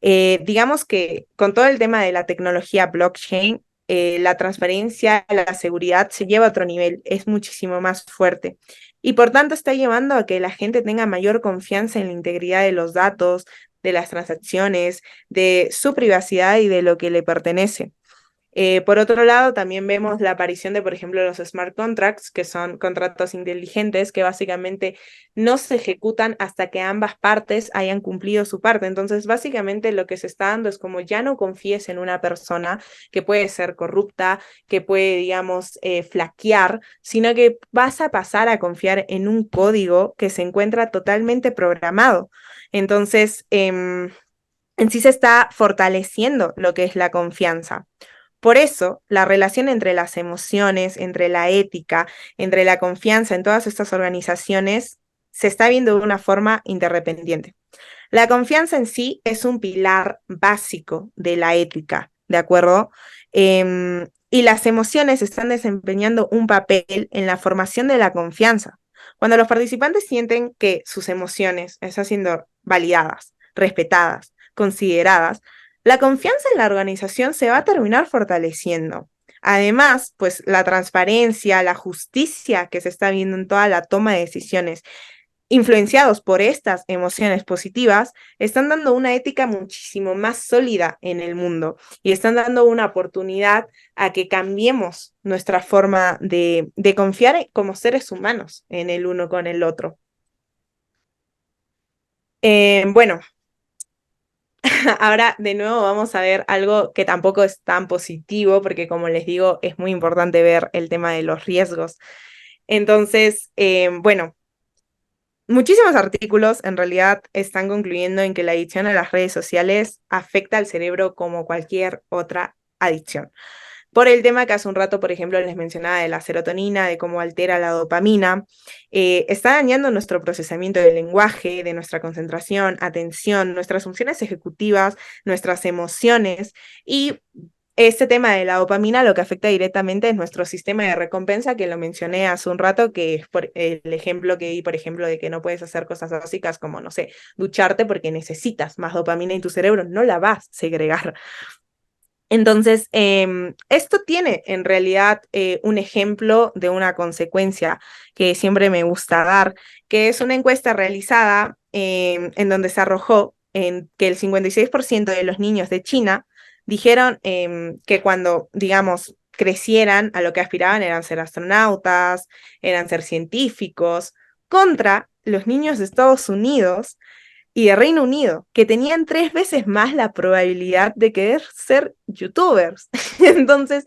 Digamos que con todo el tema de la tecnología blockchain, la transparencia, la seguridad se lleva a otro nivel, es muchísimo más fuerte. Y por tanto está llevando a que la gente tenga mayor confianza en la integridad de los datos, de las transacciones, de su privacidad y de lo que le pertenece. Por otro lado, también vemos la aparición de, por ejemplo, los smart contracts, que son contratos inteligentes que básicamente no se ejecutan hasta que ambas partes hayan cumplido su parte. Entonces, básicamente lo que se está dando es como ya no confíes en una persona que puede ser corrupta, que puede, digamos, flaquear, sino que vas a pasar a confiar en un código que se encuentra totalmente programado. Entonces, en sí se está fortaleciendo lo que es la confianza. Por eso, la relación entre las emociones, entre la ética, entre la confianza en todas estas organizaciones se está viendo de una forma interdependiente. La confianza en sí es un pilar básico de la ética, ¿de acuerdo? Y las emociones están desempeñando un papel en la formación de la confianza. Cuando los participantes sienten que sus emociones están siendo validadas, respetadas, consideradas, la confianza en la organización se va a terminar fortaleciendo. Además, pues la transparencia, la justicia que se está viendo en toda la toma de decisiones, influenciados por estas emociones positivas, están dando una ética muchísimo más sólida en el mundo y están dando una oportunidad a que cambiemos nuestra forma de confiar como seres humanos en el uno con el otro. Bueno, ahora de nuevo vamos a ver algo que tampoco es tan positivo, porque como les digo, es muy importante ver el tema de los riesgos. Entonces, bueno, muchísimos artículos en realidad están concluyendo en que la adicción a las redes sociales afecta al cerebro como cualquier otra adicción. Por el tema que hace un rato, por ejemplo, les mencionaba de la serotonina, de cómo altera la dopamina, está dañando nuestro procesamiento del lenguaje, de nuestra concentración, atención, nuestras funciones ejecutivas, nuestras emociones, y este tema de la dopamina lo que afecta directamente es nuestro sistema de recompensa, que lo mencioné hace un rato, que es por el ejemplo que di, por ejemplo, de que no puedes hacer cosas básicas como, no sé, ducharte porque necesitas más dopamina y tu cerebro no la va a segregar. Entonces, esto tiene en realidad un ejemplo de una consecuencia que siempre me gusta dar, que es una encuesta realizada en donde se arrojó en que el 56% de los niños de China dijeron que cuando, digamos, crecieran, a lo que aspiraban eran ser astronautas, eran ser científicos, contra los niños de Estados Unidos y de Reino Unido, que tenían 3 veces más la probabilidad de querer ser youtubers. Entonces,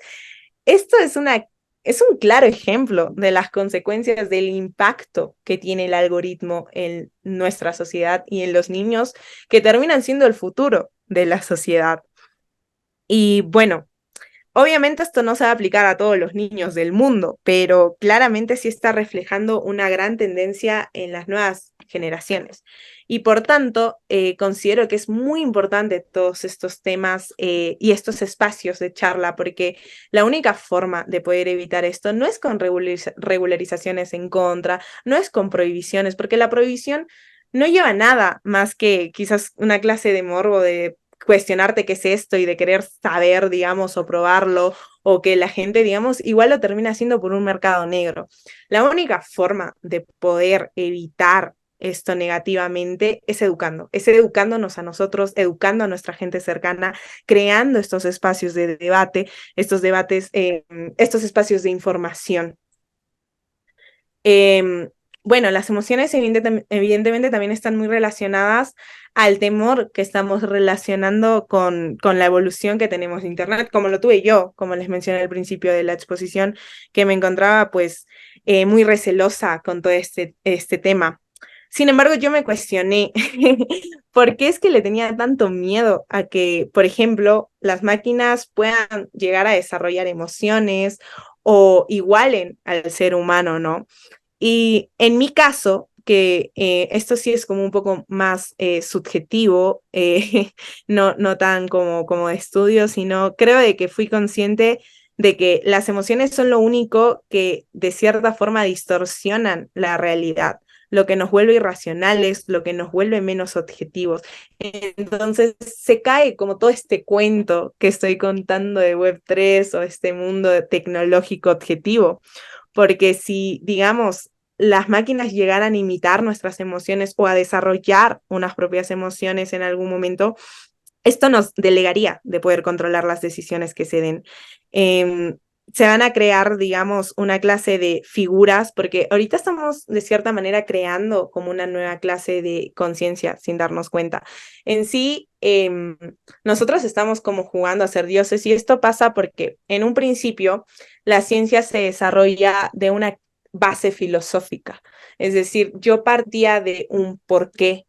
esto es una es un claro ejemplo de las consecuencias del impacto que tiene el algoritmo en nuestra sociedad y en los niños que terminan siendo el futuro de la sociedad. Y bueno, obviamente esto no se va a aplicar a todos los niños del mundo, pero claramente sí está reflejando una gran tendencia en las nuevas generaciones. Y por tanto, considero que es muy importante todos estos temas y estos espacios de charla, porque la única forma de poder evitar esto no es con regularizaciones en contra, no es con prohibiciones, porque la prohibición no lleva nada más que quizás una clase de morbo de cuestionarte qué es esto y de querer saber, digamos, o probarlo, o que la gente, digamos, igual lo termina haciendo por un mercado negro. La única forma de poder evitar esto negativamente es educándonos a nosotros, educando a nuestra gente cercana, creando estos espacios de debate, estos debates, estos espacios de información. Bueno, las emociones evidentemente también están muy relacionadas al temor que estamos relacionando con la evolución que tenemos de Internet, como lo tuve yo, como les mencioné al principio de la exposición, que me encontraba pues muy recelosa con todo este tema. Sin embargo, yo me cuestioné por qué es que le tenía tanto miedo a que, por ejemplo, las máquinas puedan llegar a desarrollar emociones o igualen al ser humano, ¿no? Y en mi caso, que esto sí es como un poco más subjetivo, no tan como de estudio, sino creo de que fui consciente de que las emociones son lo único que de cierta forma distorsionan la realidad, lo que nos vuelve irracionales, lo que nos vuelve menos objetivos. Entonces se cae como todo este cuento que estoy contando de Web3 o este mundo tecnológico objetivo. Porque si, digamos, las máquinas llegaran a imitar nuestras emociones o a desarrollar unas propias emociones en algún momento, esto nos delegaría de poder controlar las decisiones que se den. Se van a crear, digamos, una clase de figuras, porque ahorita estamos de cierta manera creando como una nueva clase de conciencia sin darnos cuenta. En sí, nosotros estamos como jugando a ser dioses y esto pasa porque en un principio la ciencia se desarrolla de una base filosófica, es decir, yo partía de un porqué,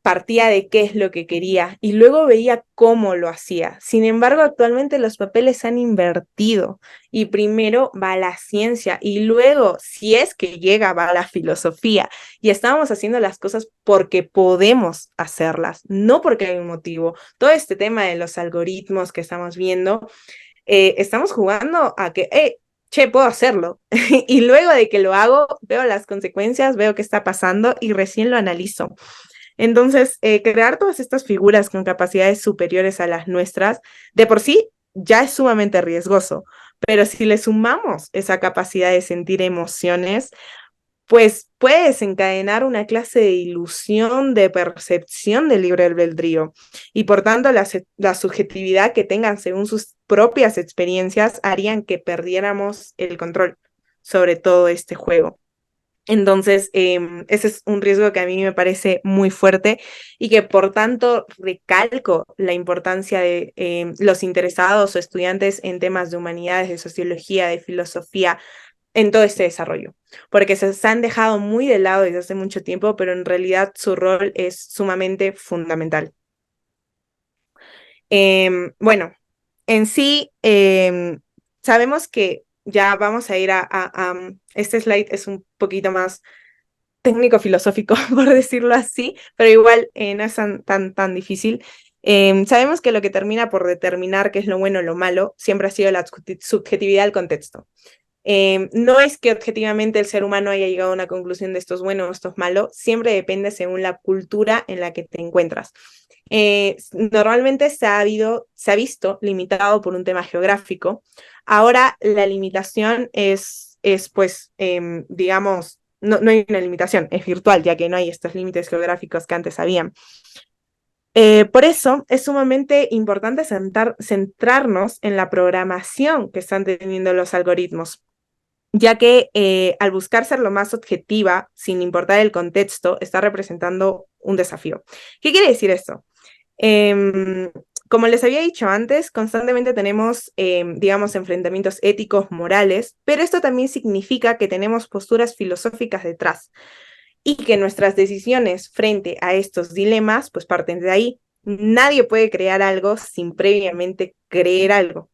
partía de qué es lo que quería y luego veía cómo lo hacía. Sin embargo, actualmente los papeles se han invertido y primero va la ciencia y luego, si es que llega, va la filosofía. Y estamos haciendo las cosas porque podemos hacerlas, no porque hay un motivo. Todo este tema de los algoritmos que estamos viendo, estamos jugando a que, che, puedo hacerlo. Y luego de que lo hago, veo las consecuencias, veo qué está pasando y recién lo analizo. Entonces, crear todas estas figuras con capacidades superiores a las nuestras, de por sí ya es sumamente riesgoso, pero si le sumamos esa capacidad de sentir emociones, pues puede desencadenar una clase de ilusión, de percepción del libre albedrío y por tanto la subjetividad que tengan según sus propias experiencias harían que perdiéramos el control sobre todo este juego. Entonces, ese es un riesgo que a mí me parece muy fuerte y que por tanto recalco la importancia de los interesados o estudiantes en temas de humanidades, de sociología, de filosofía, en todo este desarrollo, porque se han dejado muy de lado desde hace mucho tiempo, pero en realidad su rol es sumamente fundamental. Bueno, en sí, sabemos que ya vamos a ir este slide es un poquito más técnico-filosófico, por decirlo así, pero igual no es tan difícil. Sabemos que lo que termina por determinar qué es lo bueno o lo malo siempre ha sido la subjetividad del contexto. No es que objetivamente el ser humano haya llegado a una conclusión de esto es bueno o esto es malo, siempre depende según la cultura en la que te encuentras. Normalmente se ha visto limitado por un tema geográfico. Ahora la limitación es pues, digamos, no hay una limitación, es virtual, ya que no hay estos límites geográficos que antes habían. Por eso es sumamente importante centrarnos en la programación que están teniendo los algoritmos, ya que al buscar ser lo más objetiva, sin importar el contexto, está representando un desafío. ¿Qué quiere decir esto? como les había dicho antes, constantemente tenemos, digamos, enfrentamientos éticos, morales, pero esto también significa que tenemos posturas filosóficas detrás y que nuestras decisiones frente a estos dilemas, pues parten de ahí. Nadie puede crear algo sin previamente creer algo.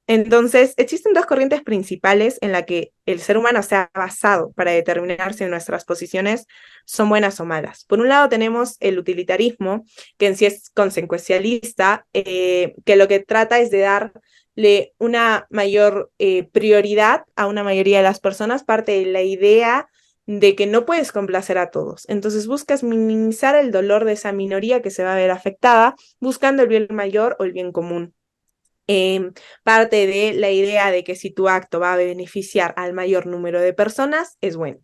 Entonces, existen dos corrientes principales en las que el ser humano se ha basado para determinar si nuestras posiciones son buenas o malas. Por un lado tenemos el utilitarismo, que en sí es consecuencialista, que lo que trata es de darle una mayor prioridad a una mayoría de las personas, parte de la idea de que no puedes complacer a todos. Entonces buscas minimizar el dolor de esa minoría que se va a ver afectada, buscando el bien mayor o el bien común. Parte de la idea de que si tu acto va a beneficiar al mayor número de personas, es bueno.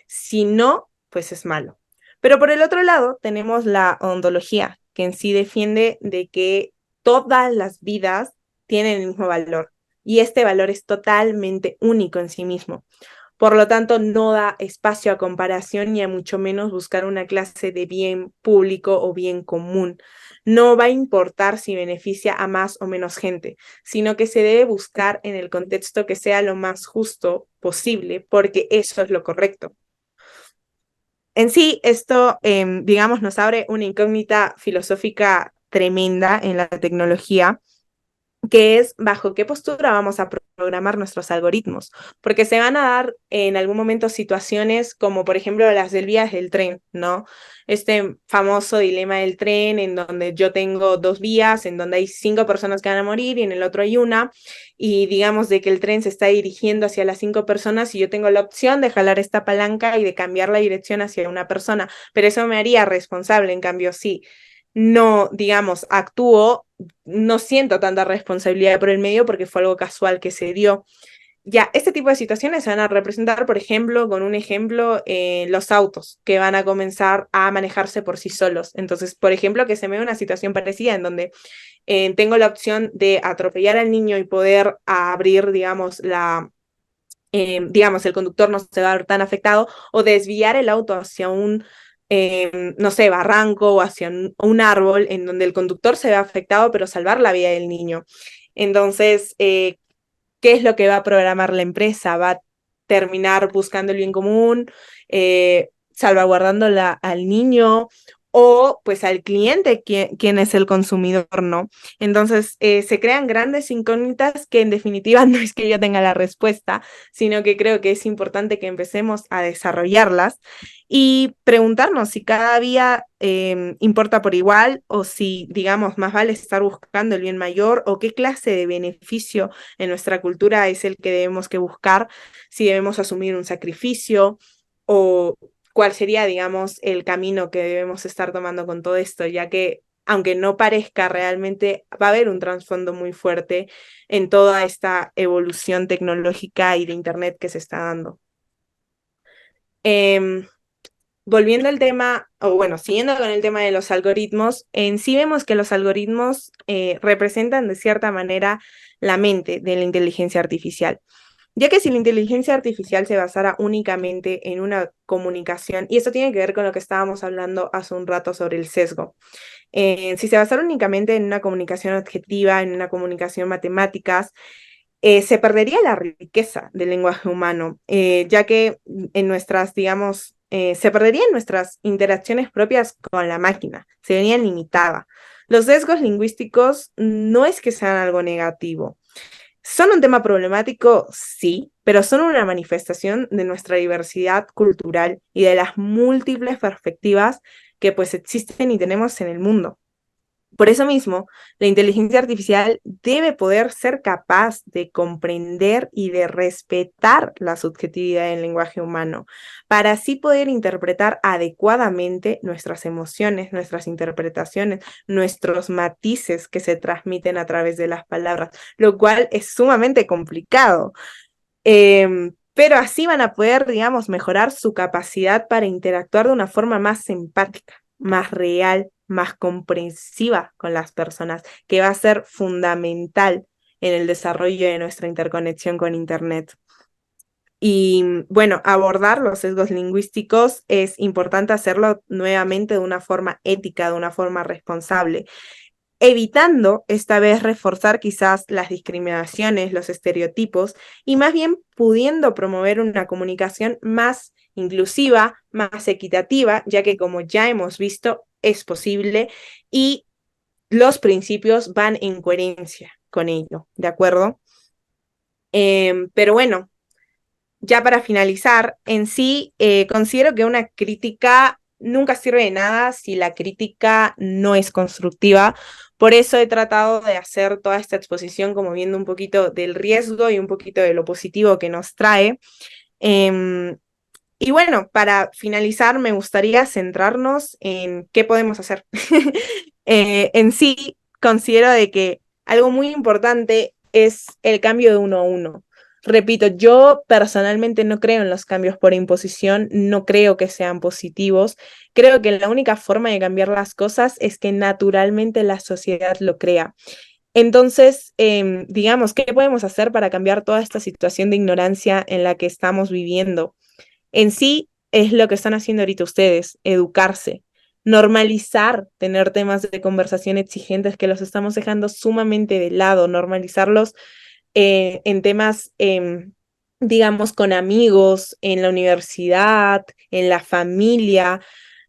Si no, pues es malo. Pero por el otro lado, tenemos la ontología, que en sí defiende de que todas las vidas tienen el mismo valor y este valor es totalmente único en sí mismo. Por lo tanto, no da espacio a comparación ni a mucho menos buscar una clase de bien público o bien común. No va a importar si beneficia a más o menos gente, sino que se debe buscar en el contexto que sea lo más justo posible, porque eso es lo correcto. En sí, esto, digamos, nos abre una incógnita filosófica tremenda en la tecnología, que es bajo qué postura vamos a programar nuestros algoritmos, porque se van a dar en algún momento situaciones como por ejemplo las del viaje del tren, ¿no? Este famoso dilema del tren en donde yo tengo dos vías, en donde hay 5 personas que van a morir y en el otro hay una, y digamos de que el tren se está dirigiendo hacia las 5 personas y yo tengo la opción de jalar esta palanca y de cambiar la dirección hacia una persona, pero eso me haría responsable, en cambio sí. No, digamos, actúo, no siento tanta responsabilidad por el medio porque fue algo casual que se dio. Ya, este tipo de situaciones se van a representar, por ejemplo, con un ejemplo, los autos que van a comenzar a manejarse por sí solos. Entonces, por ejemplo, que se me dé una situación parecida en donde tengo la opción de atropellar al niño y poder abrir, digamos, digamos, el conductor no se va a ver tan afectado, o desviar el auto hacia un no sé, barranco o hacia un árbol en donde el conductor se ve afectado, pero salvar la vida del niño. Entonces, ¿qué es lo que va a programar la empresa? ¿Va a terminar buscando el bien común, salvaguardando al niño o pues al cliente, quien es el consumidor, ¿no? Entonces, se crean grandes incógnitas que en definitiva no es que yo tenga la respuesta, sino que creo que es importante que empecemos a desarrollarlas y preguntarnos si cada día importa por igual o si, digamos, más vale estar buscando el bien mayor o qué clase de beneficio en nuestra cultura es el que debemos que buscar, si debemos asumir un sacrificio o cuál sería, digamos, el camino que debemos estar tomando con todo esto, ya que aunque no parezca realmente, va a haber un trasfondo muy fuerte en toda esta evolución tecnológica y de Internet que se está dando. Volviendo al tema, o bueno, siguiendo con el tema de los algoritmos, en sí vemos que los algoritmos representan de cierta manera la mente de la inteligencia artificial, ya que si la inteligencia artificial se basara únicamente en una comunicación, y esto tiene que ver con lo que estábamos hablando hace un rato sobre el sesgo, si se basara únicamente en una comunicación objetiva, en una comunicación matemáticas, se perdería la riqueza del lenguaje humano, ya que en nuestras, digamos, se perderían nuestras interacciones propias con la máquina, se verían limitadas. Los sesgos lingüísticos no es que sean algo negativo. ¿Son un tema problemático? Sí, pero son una manifestación de nuestra diversidad cultural y de las múltiples perspectivas que pues existen y tenemos en el mundo. Por eso mismo, la inteligencia artificial debe poder ser capaz de comprender y de respetar la subjetividad del lenguaje humano, para así poder interpretar adecuadamente nuestras emociones, nuestras interpretaciones, nuestros matices que se transmiten a través de las palabras, lo cual es sumamente complicado. Pero así van a poder, digamos, mejorar su capacidad para interactuar de una forma más empática, más real, más comprensiva con las personas, que va a ser fundamental en el desarrollo de nuestra interconexión con Internet. Y bueno, abordar los sesgos lingüísticos es importante hacerlo nuevamente de una forma ética, de una forma responsable. evitando esta vez reforzar quizás las discriminaciones, los estereotipos, y más bien pudiendo promover una comunicación más inclusiva, más equitativa, ya que como ya hemos visto, es posible y los principios van en coherencia con ello, ¿de acuerdo? Pero bueno, ya para finalizar, en sí, considero que una crítica nunca sirve de nada si la crítica no es constructiva. Por eso he tratado de hacer toda esta exposición como viendo un poquito del riesgo y un poquito de lo positivo que nos trae. Y bueno, para finalizar, me gustaría centrarnos en qué podemos hacer. En sí, considero de que algo muy importante es el cambio de uno a uno. Repito, yo personalmente no creo en los cambios por imposición, no creo que sean positivos. Creo que la única forma de cambiar las cosas es que naturalmente la sociedad lo crea. Entonces, digamos, ¿qué podemos hacer para cambiar toda esta situación de ignorancia en la que estamos viviendo? En sí es lo que están haciendo ahorita ustedes, educarse, normalizar tener temas de conversación exigentes que los estamos dejando sumamente de lado, normalizarlos en temas, digamos, con amigos, en la universidad, en la familia,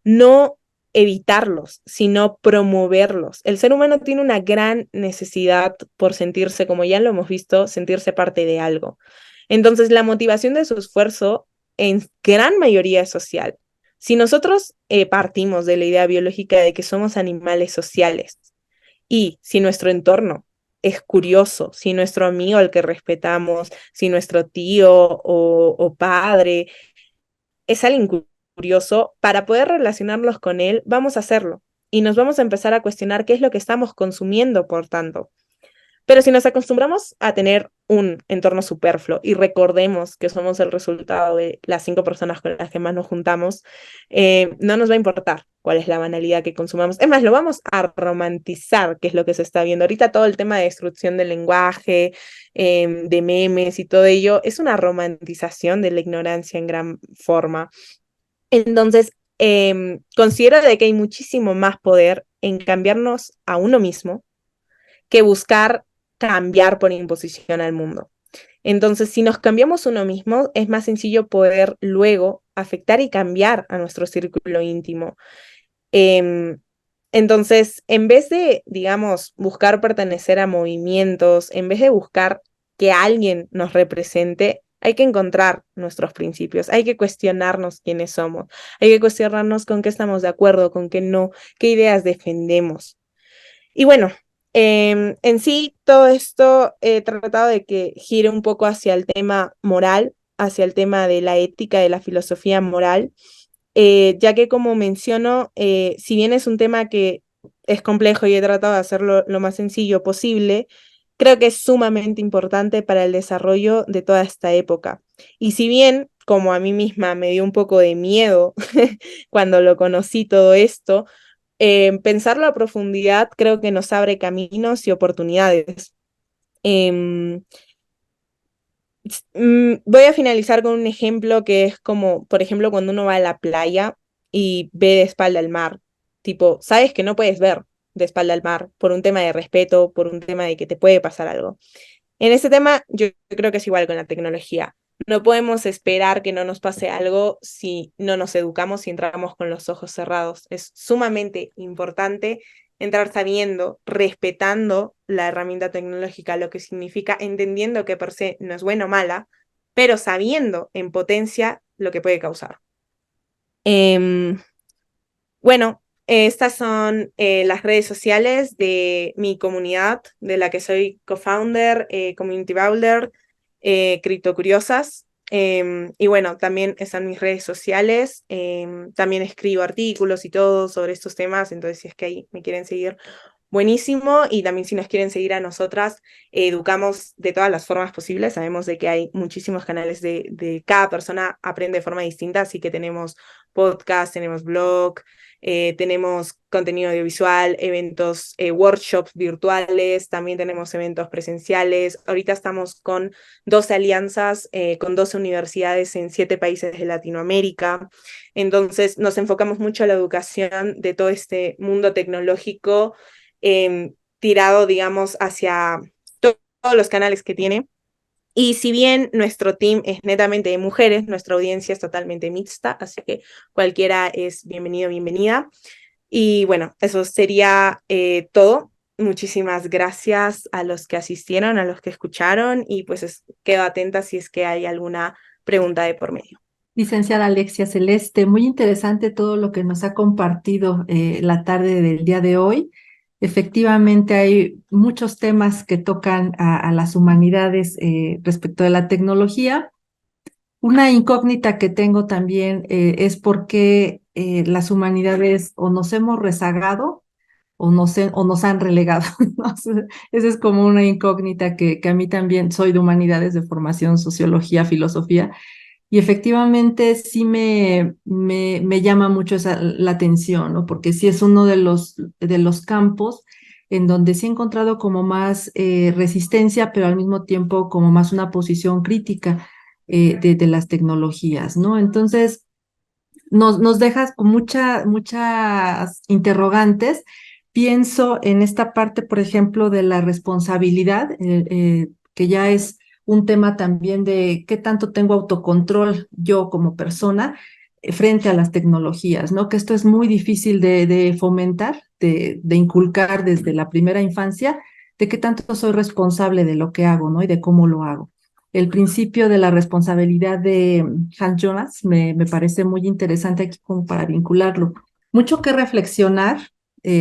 no evitarlos, sino promoverlos. El ser humano tiene una gran necesidad por sentirse, como ya lo hemos visto, sentirse parte de algo. Entonces, la motivación de su esfuerzo en gran mayoría es social. Si nosotros partimos de la idea biológica de que somos animales sociales y si nuestro entorno es curioso, si nuestro amigo al que respetamos, si nuestro tío o padre es alguien curioso, para poder relacionarnos con él, vamos a hacerlo y nos vamos a empezar a cuestionar qué es lo que estamos consumiendo, por tanto. Pero si nos acostumbramos a tener un entorno superfluo y recordemos que somos el resultado de las 5 personas con las que más nos juntamos, no nos va a importar cuál es la banalidad que consumamos. Es más, lo vamos a romantizar, que es lo que se está viendo. Ahorita todo el tema de destrucción del lenguaje, de memes y todo ello, es una romantización de la ignorancia en gran forma. Entonces, considero de que hay muchísimo más poder en cambiarnos a uno mismo que buscar cambiar por imposición al mundo. Entonces, si nos cambiamos uno mismo, es más sencillo poder luego afectar y cambiar a nuestro círculo íntimo. Entonces, en vez de, digamos, buscar pertenecer a movimientos, en vez de buscar que alguien nos represente, hay que encontrar nuestros principios, hay que cuestionarnos quiénes somos, hay que cuestionarnos con qué estamos de acuerdo, con qué no, qué ideas defendemos. Y bueno, en sí, todo esto he tratado de que gire un poco hacia el tema moral, hacia el tema de la ética, de la filosofía moral, ya que como menciono, si bien es un tema que es complejo y he tratado de hacerlo lo más sencillo posible, creo que es sumamente importante para el desarrollo de toda esta época. Y si bien, como a mí misma me dio un poco de miedo cuando lo conocí todo esto, pensarlo a profundidad creo que nos abre caminos y oportunidades. Em, Voy a finalizar con un ejemplo que es como, por ejemplo, cuando uno va a la playa y ve de espalda al mar, tipo, sabes que no puedes ver de espalda al mar por un tema de respeto, por un tema de que te puede pasar algo. En este tema, yo creo que es igual con la tecnología. No podemos esperar que no nos pase algo si no nos educamos y entramos con los ojos cerrados. Es sumamente importante entrar sabiendo, respetando la herramienta tecnológica, lo que significa entendiendo que per se no es buena o mala, pero sabiendo en potencia lo que puede causar. Bueno, estas son las redes sociales de mi comunidad, de la que soy co-founder, community builder, Criptocuriosas. Y bueno, también están mis redes sociales. También escribo artículos y todo sobre estos temas, entonces si es que ahí me quieren seguir, buenísimo. Y también si nos quieren seguir a nosotras, educamos de todas las formas posibles. Sabemos de que hay muchísimos canales de cada persona aprende de forma distinta, así que tenemos podcast, tenemos blog, tenemos contenido audiovisual, eventos, workshops virtuales, también tenemos eventos presenciales. Ahorita estamos con 12 alianzas, con 12 universidades en 7 países de Latinoamérica. Entonces nos enfocamos mucho a la educación de todo este mundo tecnológico, tirado, digamos, hacia todos los canales que tiene. Y si bien nuestro team es netamente de mujeres, nuestra audiencia es totalmente mixta, así que cualquiera es bienvenido, bienvenida. Y bueno, eso sería todo. Muchísimas gracias a los que asistieron, a los que escucharon, y pues quedo atenta si es que hay alguna pregunta de por medio. Licenciada Alexia Celeste, muy interesante todo lo que nos ha compartido la tarde del día de hoy. Efectivamente, hay muchos temas que tocan a las humanidades respecto de la tecnología. Una incógnita que tengo también es por qué las humanidades o nos hemos rezagado o nos han relegado. ¿No? Esa es como una incógnita que a mí también soy de humanidades de formación, sociología, filosofía. Y efectivamente sí me llama mucho la atención, ¿no? Porque sí es uno de los campos en donde sí he encontrado como más resistencia, pero al mismo tiempo como más una posición crítica de las tecnologías, ¿no? Entonces nos dejas con muchas interrogantes. Pienso en esta parte, por ejemplo, de la responsabilidad, que ya es un tema también de qué tanto tengo autocontrol yo como persona frente a las tecnologías, ¿no? Que esto es muy difícil de fomentar, de inculcar desde la primera infancia, de qué tanto soy responsable de lo que hago, ¿no? Y de cómo lo hago. El principio de la responsabilidad de Hans Jonas me parece muy interesante aquí como para vincularlo. Mucho que reflexionar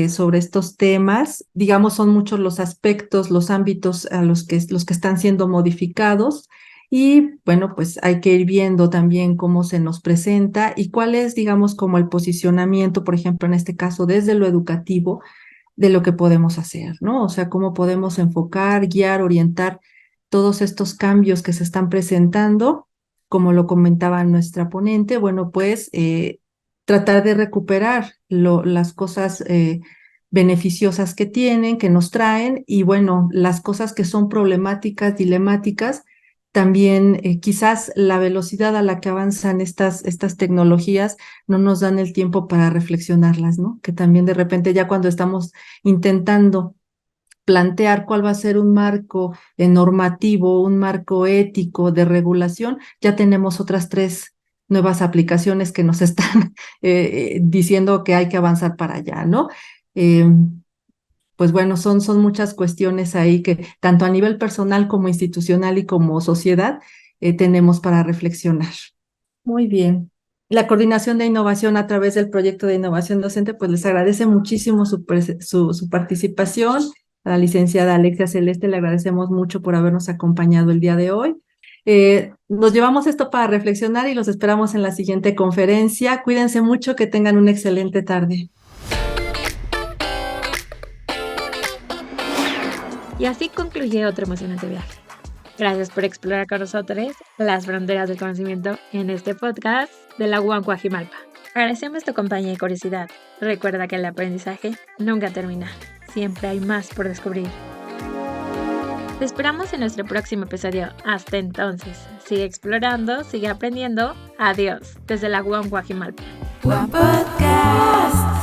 sobre estos temas. Digamos, son muchos los aspectos, los ámbitos a los que están siendo modificados. Y bueno, pues hay que ir viendo también cómo se nos presenta y cuál es, digamos, como el posicionamiento, por ejemplo, en este caso, desde lo educativo, de lo que podemos hacer, ¿no? O sea, cómo podemos enfocar, guiar, orientar todos estos cambios que se están presentando, como lo comentaba nuestra ponente, bueno, pues tratar de recuperar las cosas beneficiosas que tienen, que nos traen, y bueno, las cosas que son problemáticas, dilemáticas, también quizás la velocidad a la que avanzan estas tecnologías no nos dan el tiempo para reflexionarlas, ¿no? Que también de repente ya cuando estamos intentando plantear cuál va a ser un marco normativo, un marco ético de regulación, ya tenemos otras 3 nuevas aplicaciones que nos están diciendo que hay que avanzar para allá, ¿no? Pues bueno, son muchas cuestiones ahí que tanto a nivel personal como institucional y como sociedad tenemos para reflexionar. Muy bien. La Coordinación de Innovación a través del proyecto de innovación docente, pues les agradece muchísimo su participación. A la licenciada Alexia Celeste le agradecemos mucho por habernos acompañado el día de hoy. Nos llevamos esto para reflexionar y los esperamos en la siguiente conferencia. Cuídense mucho, que tengan una excelente tarde. Y así concluye otro emocionante viaje. Gracias por explorar con nosotros las fronteras del conocimiento en este podcast de la UAM Coajimalpa. Agradecemos tu compañía y curiosidad. Recuerda que el aprendizaje nunca termina. Siempre hay más por descubrir. Te esperamos en nuestro próximo episodio. Hasta entonces, sigue explorando, sigue aprendiendo. Adiós, desde la UAM Coajimalpa. UAM Podcast.